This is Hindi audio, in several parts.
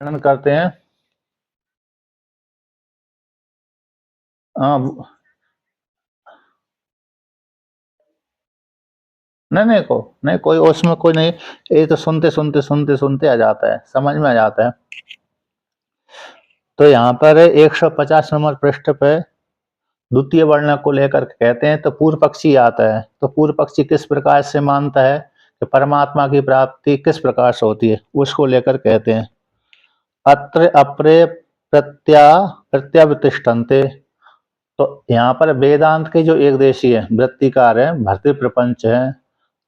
वर्णन करते हैं। नहीं नहीं नहीं कोई उसमें कोई नहीं। ये तो सुनते आ जाता है, समझ में आ जाता है। तो यहाँ पर 150 नंबर पृष्ठ पे द्वितीय वर्ण को लेकर के कहते हैं। तो पूर्व पक्षी आता है। तो पूर्व पक्षी किस प्रकार से मानता है कि परमात्मा की प्राप्ति किस प्रकार से होती है, उसको लेकर कहते हैं। अत्र अपरे प्रत्यावतिष्ठन्ते। तो यहाँ पर वेदांत के जो एक देशी है, वृत्तिकार है, भर्तृ प्रपंच है,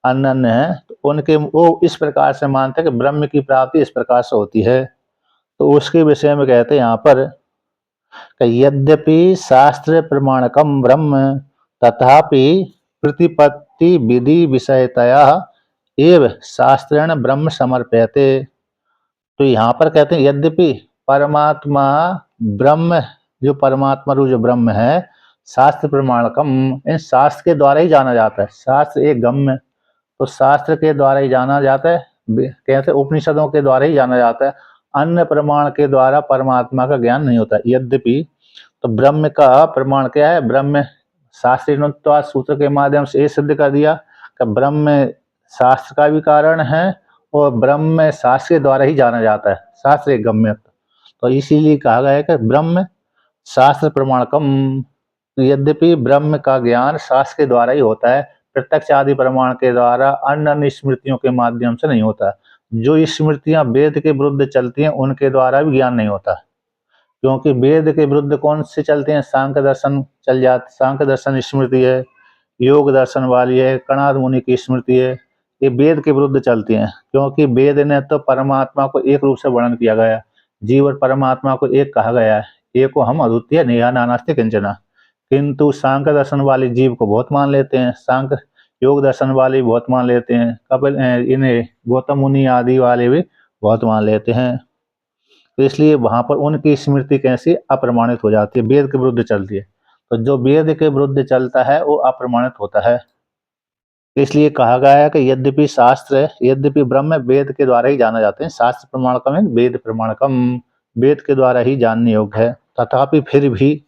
अनन्य है, तो उनके वो इस प्रकार से मानते हैं कि ब्रह्म की प्राप्ति इस प्रकार से होती है। तो उसके विषय में कहते हैं यहाँ पर कि यद्यपि शास्त्र प्रमाणकम ब्रह्म तथापि प्रतिपत्ति विधि विषयतया एव शास्त्रेण ब्रह्म समर्प्यते। तो यहाँ पर कहते हैं यद्यपि परमात्मा ब्रह्म, जो परमात्मा रूप जो ब्रह्म है, शास्त्र प्रमाणकम, इन शास्त्र के द्वारा ही जाना जाता है। शास्त्र एक गम्य, तो शास्त्र के द्वारा ही जाना जाता है, कहते उपनिषदों के द्वारा ही जाना जाता है। अन्य प्रमाण के द्वारा परमात्मा का ज्ञान नहीं होता। यद्यपि तो ब्रह्म का प्रमाण क्या है? ब्रह्म शास्त्रीय सूत्र के माध्यम से ये सिद्ध कर दिया कि ब्रह्म शास्त्र का भी कारण है और ब्रह्म शास्त्र के द्वारा ही जाना जाता है। शास्त्र एक गम्य, तो इसीलिए कहा गया है कि ब्रह्म शास्त्र प्रमाणकम। यद्यपि ब्रह्म का ज्ञान शास्त्र के द्वारा ही होता है, प्रत्यक्ष आदि प्रमाण के द्वारा, अन्य अन्य स्मृतियों के माध्यम से नहीं होता। जो स्मृतियां वेद के विरुद्ध चलती हैं उनके द्वारा भी ज्ञान नहीं होता, क्योंकि वेद के विरुद्ध कौन से चलते हैं? सांख्य दर्शन चल जाते। सांख्य दर्शन स्मृति है, योग दर्शन वाली है, कणाद मुनि की स्मृति है, ये वेद के विरुद्ध चलती हैं। क्योंकि वेद ने तो परमात्मा को एक रूप से वर्णन किया गया, जीव और परमात्मा को एक कहा गया है, एको हम अद्वितीय नेहा नानास्ति किंचना। किंतु सांख्य दर्शन वाले जीव को बहुत मान लेते हैं, सांख्य योग दर्शन वाले बहुत मान लेते हैं, कपिल इन्हें गौतम मुनि आदि वाले भी बहुत मान लेते हैं। तो इसलिए वहां पर उनकी स्मृति कैसी अप्रमाणित हो जाती है, वेद के विरुद्ध चलती है। तो जो वेद के विरुद्ध चलता है वो अप्रमाणित होता है। इसलिए कहा गया है कि यद्यपि शास्त्र, यद्यपि ब्रह्म वेद के द्वारा ही जाना जाते हैं। शास्त्र प्रमाणकम है, वेद प्रमाणकम, वेद के द्वारा ही जानने योग्य है। तथापि फिर भी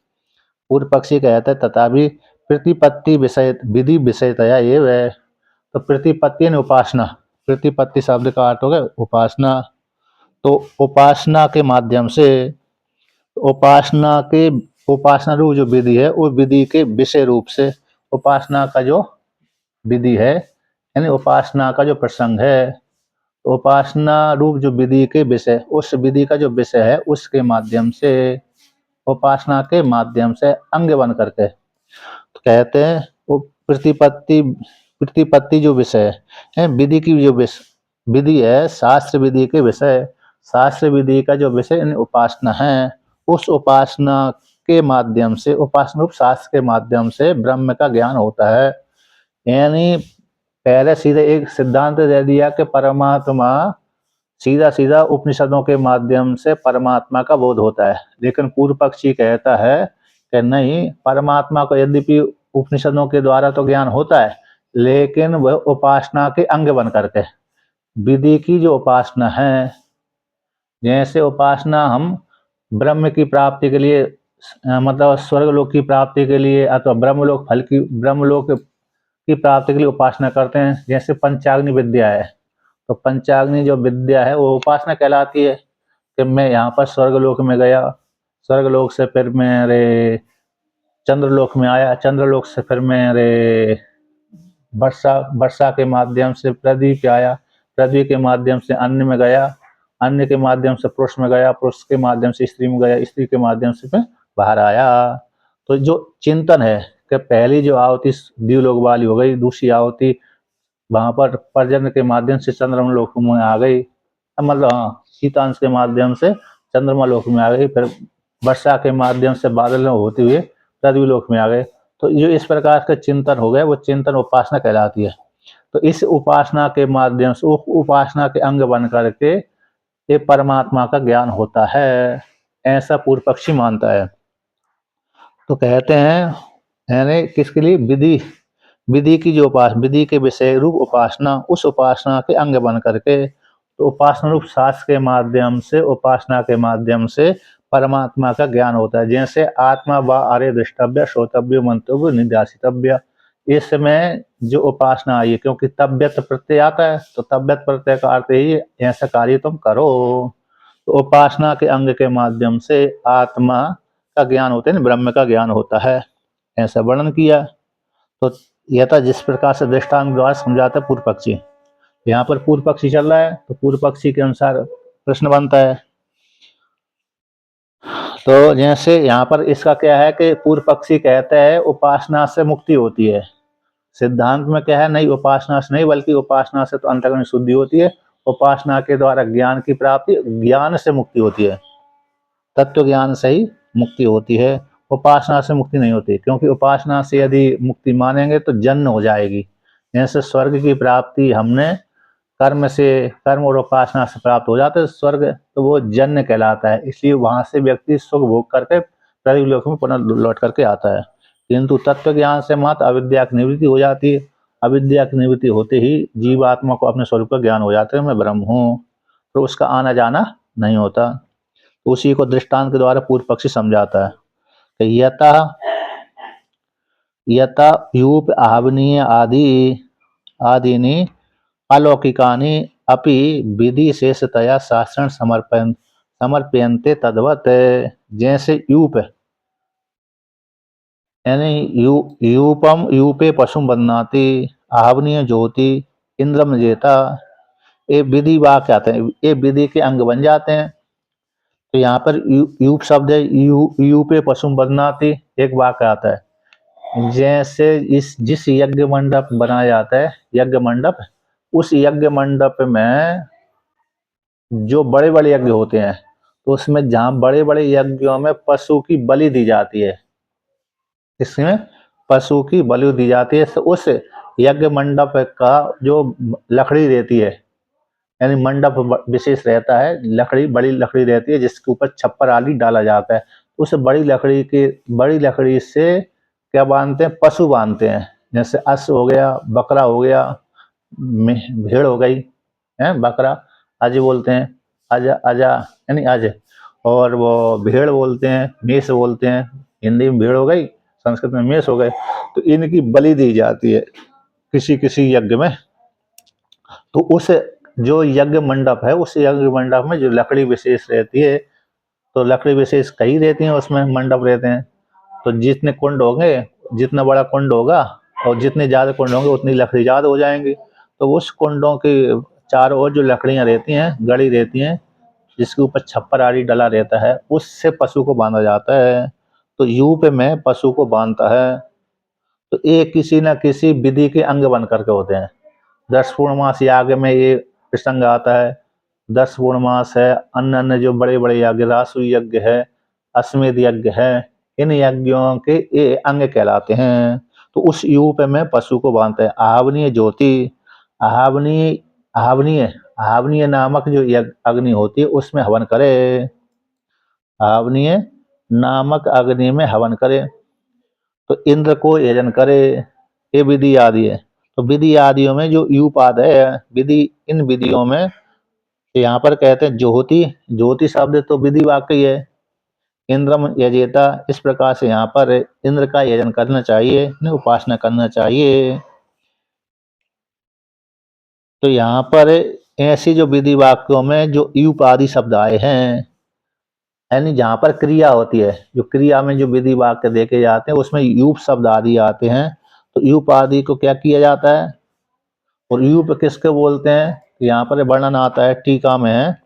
पूर्व पक्षी कहता है तथापि प्रतिपत्ति विषय विधि विषयतया एव है। तो प्रतिपत्ति यानी उपासना, प्रतिपत्ति शब्द का अर्थ हो गया उपासना। तो उपासना के माध्यम से, उपासना रूप जो विधि है वो विधि के विषय रूप से, उपासना का जो विधि है यानी उपासना का जो प्रसंग है, उपासना रूप जो विधि के विषय, उस विधि का जो विषय है उसके माध्यम से, उपासना के माध्यम से अंग बन करके, तो कहते हैं वो प्रतिपत्ति, प्रतिपत्ति जो विषय है, विधि की जो विधि है, शास्त्र विधि के विषय, शास्त्र विधि का जो विषय यानी उपासना है, उस उपासना के माध्यम से, उपासना रूप शास्त्र के माध्यम से ब्रह्म का ज्ञान होता है। यानी पहले सीधे एक सिद्धांत दे दिया कि परमात्मा, सीधा सीधा उपनिषदों के माध्यम से परमात्मा का बोध होता है। लेकिन पूर्व पक्षी कहता है कि नहीं, परमात्मा को यद्यपि उपनिषदों के द्वारा तो ज्ञान होता है, लेकिन वह उपासना के अंग बन करके, विधि की जो उपासना है, जैसे उपासना हम ब्रह्म की प्राप्ति के लिए, मतलब स्वर्गलोक की प्राप्ति के लिए अथवा ब्रह्मलोक फल की, ब्रह्मलोक की प्राप्ति के लिए उपासना करते हैं। जैसे पंचाग्नि विद्या है, तो पंचाग्नि जो विद्या है वो उपासना कहलाती है कि मैं यहाँ पर स्वर्गलोक में गया, स्वर्गलोक से फिर मेरे चंद्रलोक में आया, चंद्रलोक से फिर मेरे वर्षा, वर्षा के माध्यम से पृथ्वी पे आया, पृथ्वी के माध्यम से अन्न में गया, अन्न के माध्यम से पुरुष में गया, पुरुष के माध्यम से स्त्री में गया, स्त्री के माध्यम से फिर बाहर आया। तो जो चिंतन है कि पहली जो आहुति द्यूलोक वाली हो गई, दूसरी आहुति वहां पर पर्जन्य के माध्यम से चंद्रमा लोक में आ गई, मतलब हाँ, शीतांश के माध्यम से चंद्रमा लोक में आ गई, फिर वर्षा के माध्यम से बादल होते हुए पृथ्वी लोक में आ गए। तो जो इस प्रकार का चिंतन हो गए वो चिंतन उपासना कहलाती है। तो इस उपासना के माध्यम से, उपासना के अंग बन करके ये परमात्मा का ज्ञान होता है, ऐसा पूर्व पक्षी मानता है। तो कहते हैं यानी किसके लिए? विधि, विधि की जो उपासना, विधि के विषय रूप उपासना, उस उपासना के अंग बन करके, तो उपासना रूप शास्त्र के माध्यम से, उपासना के माध्यम से परमात्मा का ज्ञान होता है। जैसे आत्मा व आर्य दृष्टव्य श्रोतव्य मंतव्य निध्यासितव्य, इसमें जो उपासना आई है, क्योंकि तब्यत प्रत्यय आता है, तो तब्यत प्रत्यय का अर्थ ही ऐसा कार्य तुम करो। तो उपासना के अंग के माध्यम से आत्मा का ज्ञान होता है ना, ब्रह्म का ज्ञान होता है, ऐसा वर्णन किया। तो यह था जिस प्रकार से दृष्टांत द्वारा समझाता है पूर्व पक्षी। यहाँ पर पूर्व पक्षी चल रहा है, तो पूर्व पक्षी के अनुसार प्रश्न बनता है। तो जैसे यहाँ पर इसका क्या है कि पूर्व पक्षी कहते हैं उपासना से मुक्ति होती है। सिद्धांत में क्या है, नहीं उपासना से नहीं, बल्कि उपासना से तो अंतःकरण शुद्धि होती है। उपासना के द्वारा ज्ञान की प्राप्ति, ज्ञान से मुक्ति होती है, तत्व ज्ञान से ही मुक्ति होती है, उपासना से मुक्ति नहीं होती। क्योंकि उपासना से यदि मुक्ति मानेंगे तो जन्म हो जाएगी। जैसे स्वर्ग की प्राप्ति हमने कर्म से, कर्म और उपासना से प्राप्त हो जाता है स्वर्ग, तो वो जन्म कहलाता है। इसलिए वहां से व्यक्ति सुख भोग करके प्रयोलोक में पुनः लौट करके आता है। किंतु तत्व ज्ञान से मात्र अविद्या की निवृत्ति हो जाती है। अविद्या की निवृत्ति होते ही जीवात्मा को अपने स्वरूप का ज्ञान हो जाता है, मैं ब्रह्म हूँ, तो उसका आना जाना नहीं होता। तो उसी को दृष्टांत के द्वारा पूर्व पक्षी समझाता है कि यथा यूप आहवनीय आदि आदिनी अलौकिकानि अपि विधि शेषतया शास्त्रं समर्पयन्ते तद्वत्। जैसे यूप यानी यूपम यूपे पशुम बदनाति, आहवनीय ज्योति, इंद्रम जेता, ये विधि वाक्य आते हैं, ये विधि के अंग बन जाते हैं। तो यहाँ पर यूप शब्द है, यूपे पशुम बदनाति एक वाक्य आता है। जैसे इस जिस यज्ञ मंडप बनाया जाता है, यज्ञ मंडप, उस यज्ञ मंडप में जो बड़े बड़े यज्ञ होते हैं, तो उसमें जहाँ बड़े बड़े यज्ञों में पशु की बलि दी जाती है, इसमें पशु की बलि दी जाती है, तो उस यज्ञ मंडप का जो लकड़ी रहती है, यानी मंडप विशेष रहता है, लकड़ी बड़ी लकड़ी रहती है जिसके ऊपर छप्पर आदि डाला जाता है। उस बड़ी लकड़ी से क्या बांधते हैं, पशु बांधते हैं। जैसे अश्व हो गया, बकरा हो गया, भेड़ हो गई है, बकरा अज बोलते हैं, अजा अजा यानी अज, और वो भेड़ बोलते हैं, मेष बोलते हैं। हिंदी में भेड़ हो गई, संस्कृत में मेष हो गए। तो इनकी बलि दी जाती है किसी किसी यज्ञ में। तो उस जो यज्ञ मंडप है, उस यज्ञ मंडप में जो लकड़ी विशेष रहती है, तो लकड़ी विशेष कई रहती हैं, उसमें मंडप रहते हैं। तो जितने कुंड होंगे, जितना बड़ा कुंड होगा और जितने ज़्यादा कुंड होंगे उतनी लकड़ी ज़्यादा हो जाएंगी। तो उस कुंडों के चारों ओर जो लकड़ियाँ रहती हैं, गड़ी रहती हैं, जिसके ऊपर छप्पर आदि डला रहता है, उससे पशु को बांधा जाता है। तो यूप में पशु को बांधता है। तो ये किसी न किसी विधि के अंग बन करके होते हैं। 10 पूर्णमास याग में ये प्रसंग आता है। 10 पूर्णमास है, अन्य अन्य जो बड़े बड़े यज्ञ, रासु यज्ञ है, अश्वमेध यज्ञ है, इन यज्ञों के ये अंग कहलाते हैं। तो उस यूप में पशु को बांधते हैं। आहवनीय ज्योति, आहवनीय आहवनीय आहवनीय नामक जो अग्नि होती है उसमें हवन करे, आहवनीय नामक अग्नि में हवन करे। तो इंद्र को यजन करे, ये विधि आदि है। तो विधि आदियों में जो यूपाद है, विधि, इन विधियों में यहाँ पर कहते हैं ज्योति, ज्योति शब्द तो विधि वाक्य है। इंद्रम यजेता, इस प्रकार से यहाँ पर इंद्र का यजन करना चाहिए, उपासना करना चाहिए। तो यहाँ पर ऐसी जो विधि वाक्यों में जो यूप आदि शब्द आए हैं, यानी जहाँ पर क्रिया होती है, जो क्रिया में जो विधि वाक्य देखे जाते हैं उसमें यूप शब्द आदि आते हैं। तो यूप आदि को क्या किया जाता है, और यूप किसके बोलते हैं, यहाँ पर वर्णन आता है टीका में है,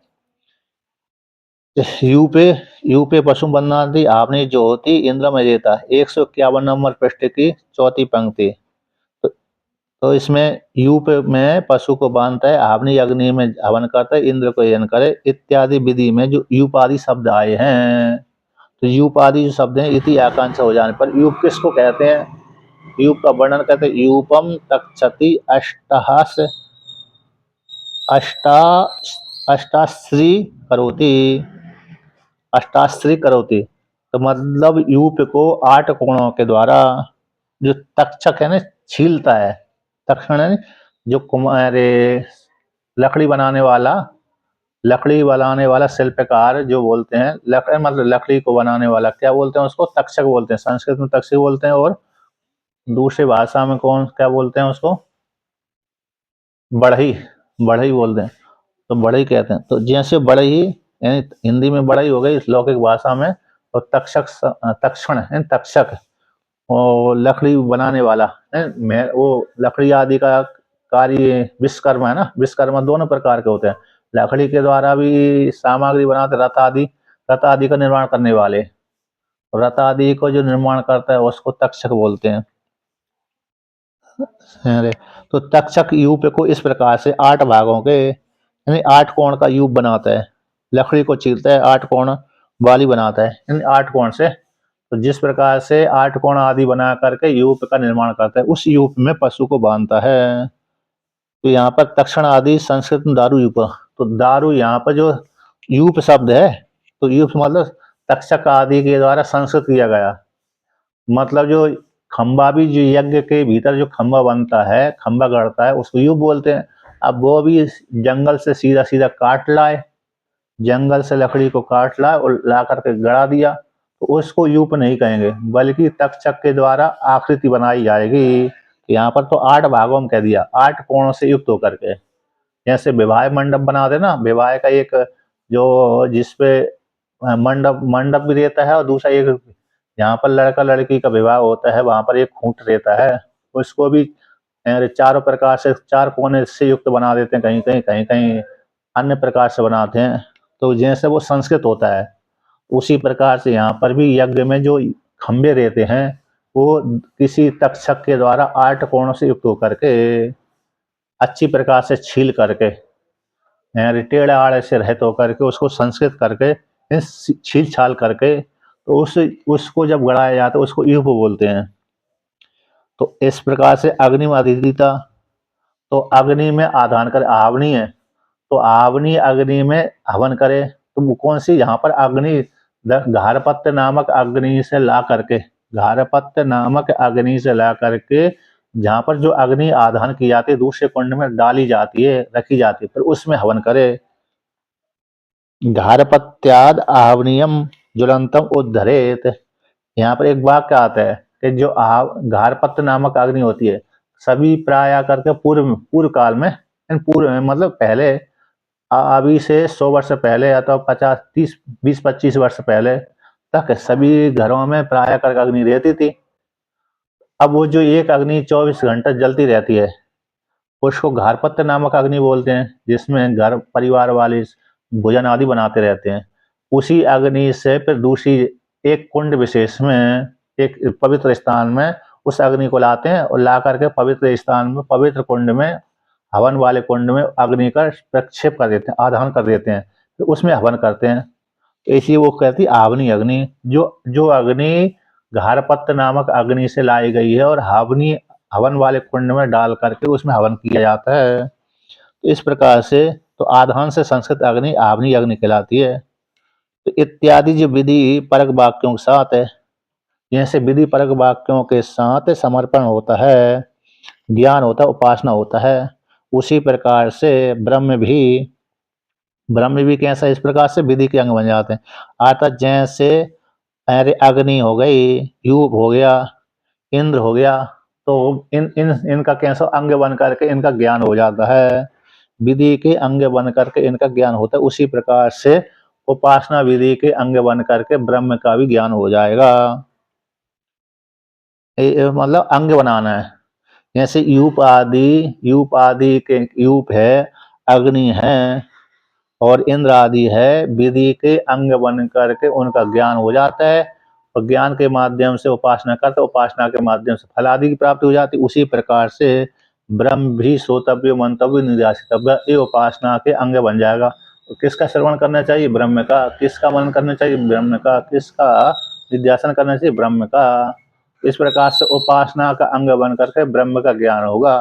यूपे यूपे पशु बन्नाती आपने जो होती इंद्र में देता, 151 नंबर पृष्ठ की चौथी पंक्ति। तो इसमें यूप में पशु को बांधता है, आपने अग्नि में हवन करता है, इंद्र को यजन करे, इत्यादि विधि में जो यूपादि शब्द आए हैं। तो यूपादि जो शब्द हैं, इति आकांक्षा हो जाने पर यूप किसको कहते हैं, यूप का वर्णन कहते हैं यूपम तक्षति अष्टहास अष्टा अष्टाश्री करोति, अष्टाश्री करोति। तो मतलब यूप को 8 कोणों के द्वारा, जो तक्षक है ना, छीलता है। तक्षण है जो कुमारे लकड़ी बनाने वाला लकड़ी बनाने वाला शिल्पकार जो बोलते हैं, मतलब लकड़ी को बनाने वाला क्या बोलते हैं उसको? तक्षक बोलते हैं। संस्कृत में तक्षक बोलते हैं, और दूसरी भाषा में क्या बोलते हैं उसको? बढ़ई, बढ़ई बोलते हैं। तो बढ़ई कहते हैं। तो जैसे बढ़ई यानी हिंदी में बढ़ई हो गई लौकिक भाषा में, और तक्षक तक्षण है तक्षक, और लकड़ी बनाने वाला है। वो लकड़ी आदि का कार्य विश्वकर्मा है ना। विश्वकर्मा दोनों प्रकार के होते हैं। लकड़ी के द्वारा भी सामग्री बनाते, रथ आदि का निर्माण करने वाले, रथ आदि को जो निर्माण करता है उसको तक्षक बोलते हैं। अरे, तो तक्षक यूप को इस प्रकार से 8 भागों के यानी 8 कोण का यूप बनाता है। लकड़ी को चीरता है, 8 कोण वाली बनाता है, यानी 8 कोण से। तो जिस प्रकार से 8 कोण आदि बना करके यूप का निर्माण करता है, उस यूप में पशु को बांधता है। तो यहाँ पर तक्षण आदि संस्कृत में दारू यूप, तो दारू यहाँ पर जो यूप शब्द है, तो यूप मतलब तक्षक आदि के द्वारा संस्कृत किया गया। मतलब जो खंबा भी, जो यज्ञ के भीतर जो खंबा बनता है, खंबा गढ़ता है, उसको यूप बोलते हैं। अब वो भी जंगल से सीधा सीधा काट लाए, जंगल से लकड़ी को काट लाए और ला करके गड़ा दिया, तो उसको यूप नहीं कहेंगे, बल्कि तक्षक के द्वारा आकृति बनाई जाएगी। यहाँ पर तो 8 भागों में कह दिया, 8 कोणों से युक्त होकर के। जैसे विवाह मंडप बना देना, विवाह का एक जो जिसपे मंडप मंडप भी रहता है, और दूसरा एक जहाँ पर लड़का लड़की का विवाह होता है वहां पर एक खूंट रहता है, उसको भी चारों प्रकार से 4 कोने से युक्त बना देते हैं, कहीं कहीं कहीं कहीं अन्य प्रकार से बनाते हैं। तो जैसे वो संस्कृत होता है, उसी प्रकार से यहाँ पर भी यज्ञ में जो खंबे रहते हैं, वो किसी तक्षक के द्वारा 8 कोणों से युक्त होकर के अच्छी प्रकार से छील करके, टेढ़े आड़े से रहित होकर के, उसको संस्कृत करके, छील छाल करके, तो उसको जब गड़ाया जाता है उसको यूप बोलते हैं। तो इस प्रकार से अग्नि में अदितिता, तो अग्नि में आधान करे, आवनी है तो आवनी अग्नि में हवन करे। तो वो कौन सी? यहाँ पर अग्नि घारपत्य नामक अग्नि से ला करके, घारपत्य नामक अग्नि से ला करके जहाँ पर जो अग्नि आधान की जाती है दूसरे कुंड में डाली जाती है, रखी जाती है, फिर उसमें हवन करे। घारपत्याद आवनियम ज्वलंतम उद्धरेत। यहाँ पर एक वाक्य आता है कि जो घारपत्य नामक अग्नि होती है, सभी प्राय करके पूर्व काल में, पूर्व में मतलब पहले, अभी से 100 वर्ष पहले या तो 50 30 20 25 वर्ष पहले तक सभी घरों में प्राय करके अग्नि रहती थी। अब वो जो एक अग्नि 24 घंटे जलती रहती है, उसको घारपत्य नामक अग्नि बोलते हैं, जिसमें घर परिवार वाले भोजन आदि बनाते रहते हैं। उसी अग्नि से फिर दूसरी एक कुंड विशेष में, एक पवित्र स्थान में उस अग्नि को लाते हैं, और ला करके पवित्र स्थान में, पवित्र कुंड में, हवन वाले कुंड में अग्नि का प्रक्षेप कर देते हैं, आधान कर देते हैं, तो उसमें हवन करते हैं। इसी वो कहती आवनी अग्नि, जो जो अग्नि घारपत्य नामक अग्नि से लाई गई है और हवनी हवन वाले कुंड में डाल करके उसमें हवन किया जाता है। तो इस प्रकार से तो आधान से संस्कृत अग्नि आवनी अग्नि कहलाती है। तो इत्यादि जो विधि परक वाक्यों के साथ है, जैसे विधि परक वाक्यों के साथ समर्पण होता है, ज्ञान होता है, उपासना होता है, उसी प्रकार से ब्रह्म भी कैसा इस प्रकार से विधि के अंग बन जाते हैं। अर्थात जैसे अरे अग्नि हो गई, यूप हो गया, इंद्र हो गया, तो इन इन इनका कैसा अंग बन करके इनका ज्ञान हो जाता है, विधि के अंग बन करके इनका ज्ञान होता है। उसी प्रकार से उपासना विधि के अंग बन करके ब्रह्म का भी ज्ञान हो जाएगा। मतलब अंग बनाना है। जैसे यूप आदि के यूप है, अग्नि है और इंद्र आदि है, विधि के अंग बन करके उनका ज्ञान हो जाता है, और ज्ञान के माध्यम से उपासना करते, उपासना के माध्यम से फल आदि की प्राप्ति हो जाती है। उसी प्रकार से ब्रह्म भी श्रोतव्य, मंतव्य, निध्यासितव्य, ये उपासना के अंग बन जाएगा। तो किसका श्रवण करना चाहिए? ब्रह्म का। किसका मनन करना चाहिए? ब्रह्म का। किसका निध्यासन करना चाहिए? ब्रह्म का। इस प्रकार से उपासना का अंग बन करके ब्रह्म का ज्ञान होगा।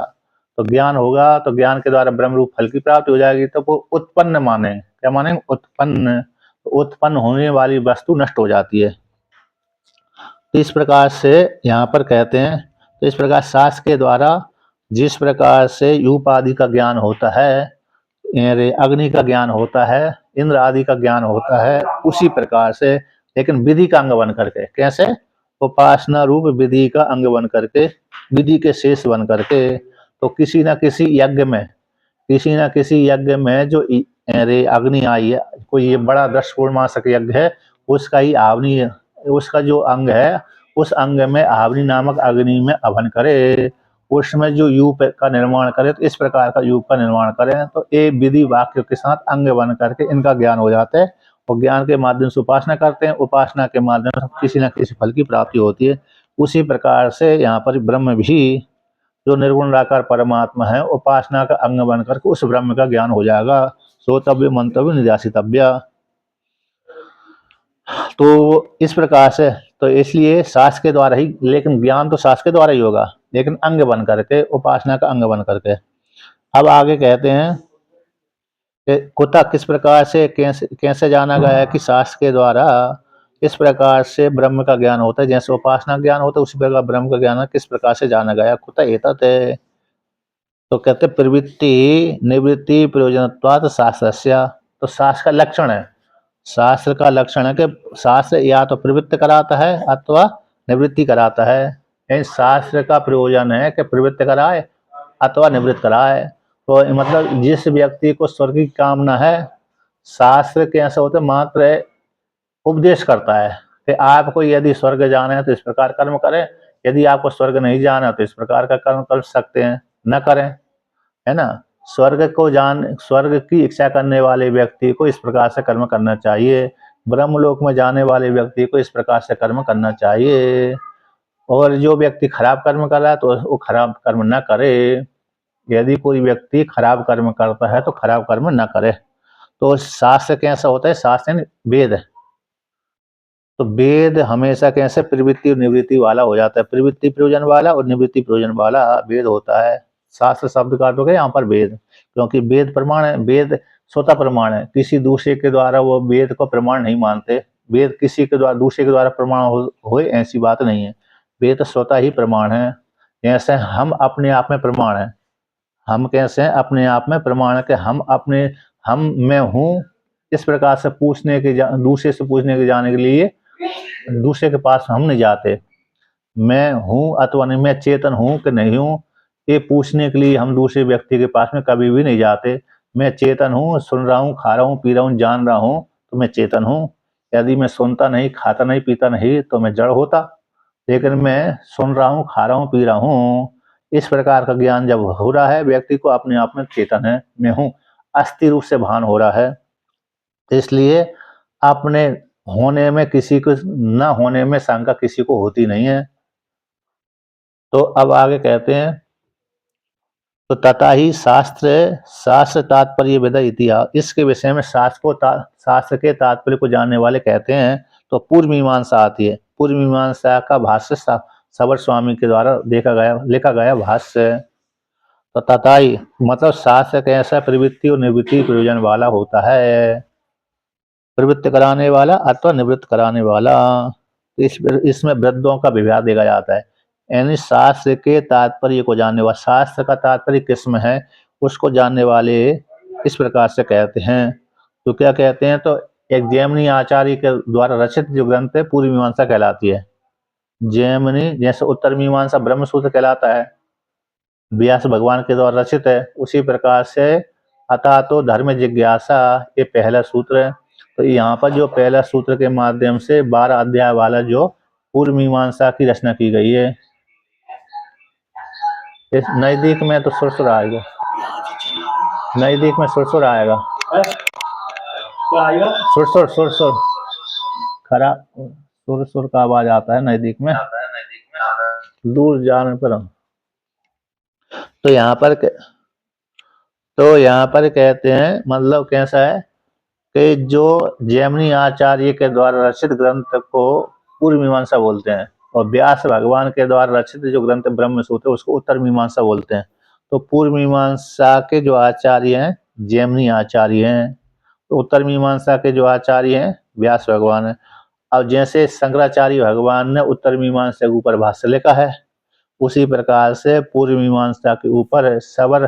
तो ज्ञान होगा तो ज्ञान के द्वारा ब्रह्म रूप फल की प्राप्ति हो जाएगी। तो वो उत्पन्न माने, क्या माने? उत्पन्न। तो उत्पन्न होने वाली वस्तु नष्ट हो जाती है। तो इस प्रकार से यहाँ पर कहते हैं, तो इस प्रकार शास्त्र के द्वारा जिस प्रकार से यूप आदि का ज्ञान होता है, अग्नि का ज्ञान होता है, इंद्र आदि का ज्ञान होता है, उसी प्रकार से लेकिन विधि का अंग बन करके। कैसे? उपासना रूप विधि का अंग बन करके, विधि के शेष बन करके। तो किसी न किसी यज्ञ में, किसी न किसी यज्ञ में जो अग्नि आई है, कोई ये बड़ा 10 पूर्णमासक यज्ञ है, उसका ही आवनी, उसका जो अंग है, उस अंग में आवनी नामक अग्नि में हवन करे, उसमें जो यूप का निर्माण करे, तो इस प्रकार का यूप का निर्माण करें, तो ये विधि वाक्य के साथ अंग बन करके इनका ज्ञान हो जाता है, और ज्ञान के माध्यम से उपासना करते हैं, उपासना के माध्यम से किसी न किसी फल की प्राप्ति होती है। उसी प्रकार से यहाँ पर ब्रह्म भी जो निर्गुण निराकार परमात्मा है, उपासना का अंग बन करके उस ब्रह्म का ज्ञान हो जाएगा। श्रोतव्य मंतव्य निध्यासितव्य। तो इस प्रकार से, तो इसलिए शास्त्र के द्वारा ही, लेकिन ज्ञान तो शास्त्र के द्वारा ही होगा, लेकिन अंग बन करके, उपासना का अंग बन करके। अब आगे कहते हैं कि कुतः, किस प्रकार से, कैसे कैसे जाना गया है कि शास्त्र के द्वारा इस प्रकार से ब्रह्म का ज्ञान होता है, जैसे उपासना ज्ञान होता है उसी प्रकार ब्रह्म का ज्ञान किस प्रकार से जाना गया। कुतः एतत् है, तो कहते प्रवृत्ति निवृत्ति प्रयोजनत्वात् शास्त्रस्य। तो शास्त्र का लक्षण है, शास्त्र का लक्षण है कि शास्त्र या तो प्रवृत्ति कराता है अथवा निवृत्ति कराता है। शास्त्र का प्रयोजन है कि प्रवृत्ति कराए अथवा निवृत्त कराए। तो मतलब जिस व्यक्ति को स्वर्ग की कामना है, शास्त्र कैसे होते मात्र उपदेश करता है कि आपको यदि स्वर्ग जाना है तो इस प्रकार कर्म करें, यदि आपको स्वर्ग नहीं जाना तो इस प्रकार का कर्म कर सकते हैं, न करें, है ना। स्वर्ग की इच्छा करने वाले व्यक्ति को इस प्रकार से कर्म करना चाहिए, ब्रह्मलोक में जाने वाले व्यक्ति को इस प्रकार से कर्म करना चाहिए। और जो व्यक्ति खराब कर्म कर रहा है तो वो खराब कर्म न करे। यदि कोई व्यक्ति खराब कर्म करता है तो खराब कर्म न करे। तो शास्त्र कैसा होता है? शास्त्र वेद, तो वेद हमेशा कैसे प्रवृत्ति और निवृत्ति वाला हो जाता है, प्रवृत्ति प्रयोजन वाला और निवृत्ति प्रयोजन वाला वेद होता है। शास्त्र शब्द का अर्थ है यहाँ पर वेद, क्योंकि वेद प्रमाण है, वेद स्वतः प्रमाण है, किसी दूसरे के द्वारा वो वेद को प्रमाण नहीं मानते। वेद किसी के द्वारा, दूसरे के द्वारा प्रमाण हो ऐसी बात नहीं है, वेद स्वतः ही प्रमाण है। जैसे हम अपने आप में प्रमाण है, हम कैसे हैं? अपने आप में प्रमाण है कि हम मैं हूँ, इस प्रकार से पूछने के, दूसरे से पूछने के जाने के लिए दूसरे के पास हम नहीं जाते। मैं हूँ अथवा नहीं, मैं चेतन हूँ कि नहीं हूँ, ये पूछने के लिए हम दूसरे व्यक्ति के पास में कभी भी नहीं जाते। मैं चेतन हूँ, सुन रहा हूँ, खा रहा हूँ, पी रहा हूँ, जान रहा हूँ, तो मैं चेतन हूँ। यदि मैं सुनता नहीं, खाता नहीं, पीता नहीं तो मैं जड़ होता, लेकिन मैं सुन रहा हूँ, खा रहा हूँ, पी रहा हूँ। इस प्रकार का ज्ञान जब हो रहा है, व्यक्ति को अपने आप में चेतन है, मैं हूँ, अस्थि रूप से भान हो रहा है। इसलिए अपने होने में किसी को, न होने में शंका किसी को होती नहीं है। तो अब आगे कहते हैं, तो तथा ही शास्त्र तात्पर्य वेद इतिहास, इसके विषय में शास्त्र के तात्पर्य को जानने वाले कहते हैं। तो पूर्व मीमांसा आती है, पूर्व मीमांसा का भाष्य सबर स्वामी के द्वारा लिखा गया भाष्य। तो तथा ही मतलब शास्त्र कैसा प्रवृत्ति और निवृत्ति प्रयोजन वाला होता है, प्रवृत्ति कराने वाला अथवा निवृत्त कराने वाला। इसमें वृद्धों का विभाग देखा जाता है, यानी शास्त्र के तात्पर्य को जानने वाला, शास्त्र का तात्पर्य किसमें है उसको जानने वाले इस प्रकार से कहते हैं। तो क्या कहते हैं? तो एक जैमिनी आचार्य के द्वारा रचित जो ग्रंथ है पूर्व मीमांसा कहलाती है। जैमिनी जैसे उत्तर मीमांसा ब्रह्मसूत्र कहलाता है, व्यास भगवान के द्वारा रचित है, उसी प्रकार से अतः तो धर्म जिज्ञासा ये पहला सूत्र है। तो यहाँ पर जो पहला सूत्र के माध्यम से 12 अध्याय वाला जो पूर्व मीमांसा की रचना की गई है। इस नजदीक में तो सुरसुर आएगा, नजदीक में सुरसुर आएगा, सुरसुर सुरसुर खराब सुरसुर का आवाज आता है नजदीक में, दूर जाने पर। तो यहाँ पर कहते हैं, मतलब कैसा है कि जो जैमिनी आचार्य के द्वारा रचित ग्रंथ को पूर्व मीमांसा बोलते हैं, और व्यास भगवान के द्वारा रचित जो ग्रंथ ब्रह्म सूत्र उसको उत्तर मीमांसा बोलते हैं। तो पूर्व मीमांसा के जो आचार्य हैं जैमिनी आचार्य हैं, तो उत्तर मीमांसा के जो आचार्य हैं व्यास भगवान है। अब जैसे शंकराचार्य भगवान ने उत्तर मीमांसा के ऊपर भाष्य लिखा है, उसी प्रकार से पूर्व मीमांसा के ऊपर सबर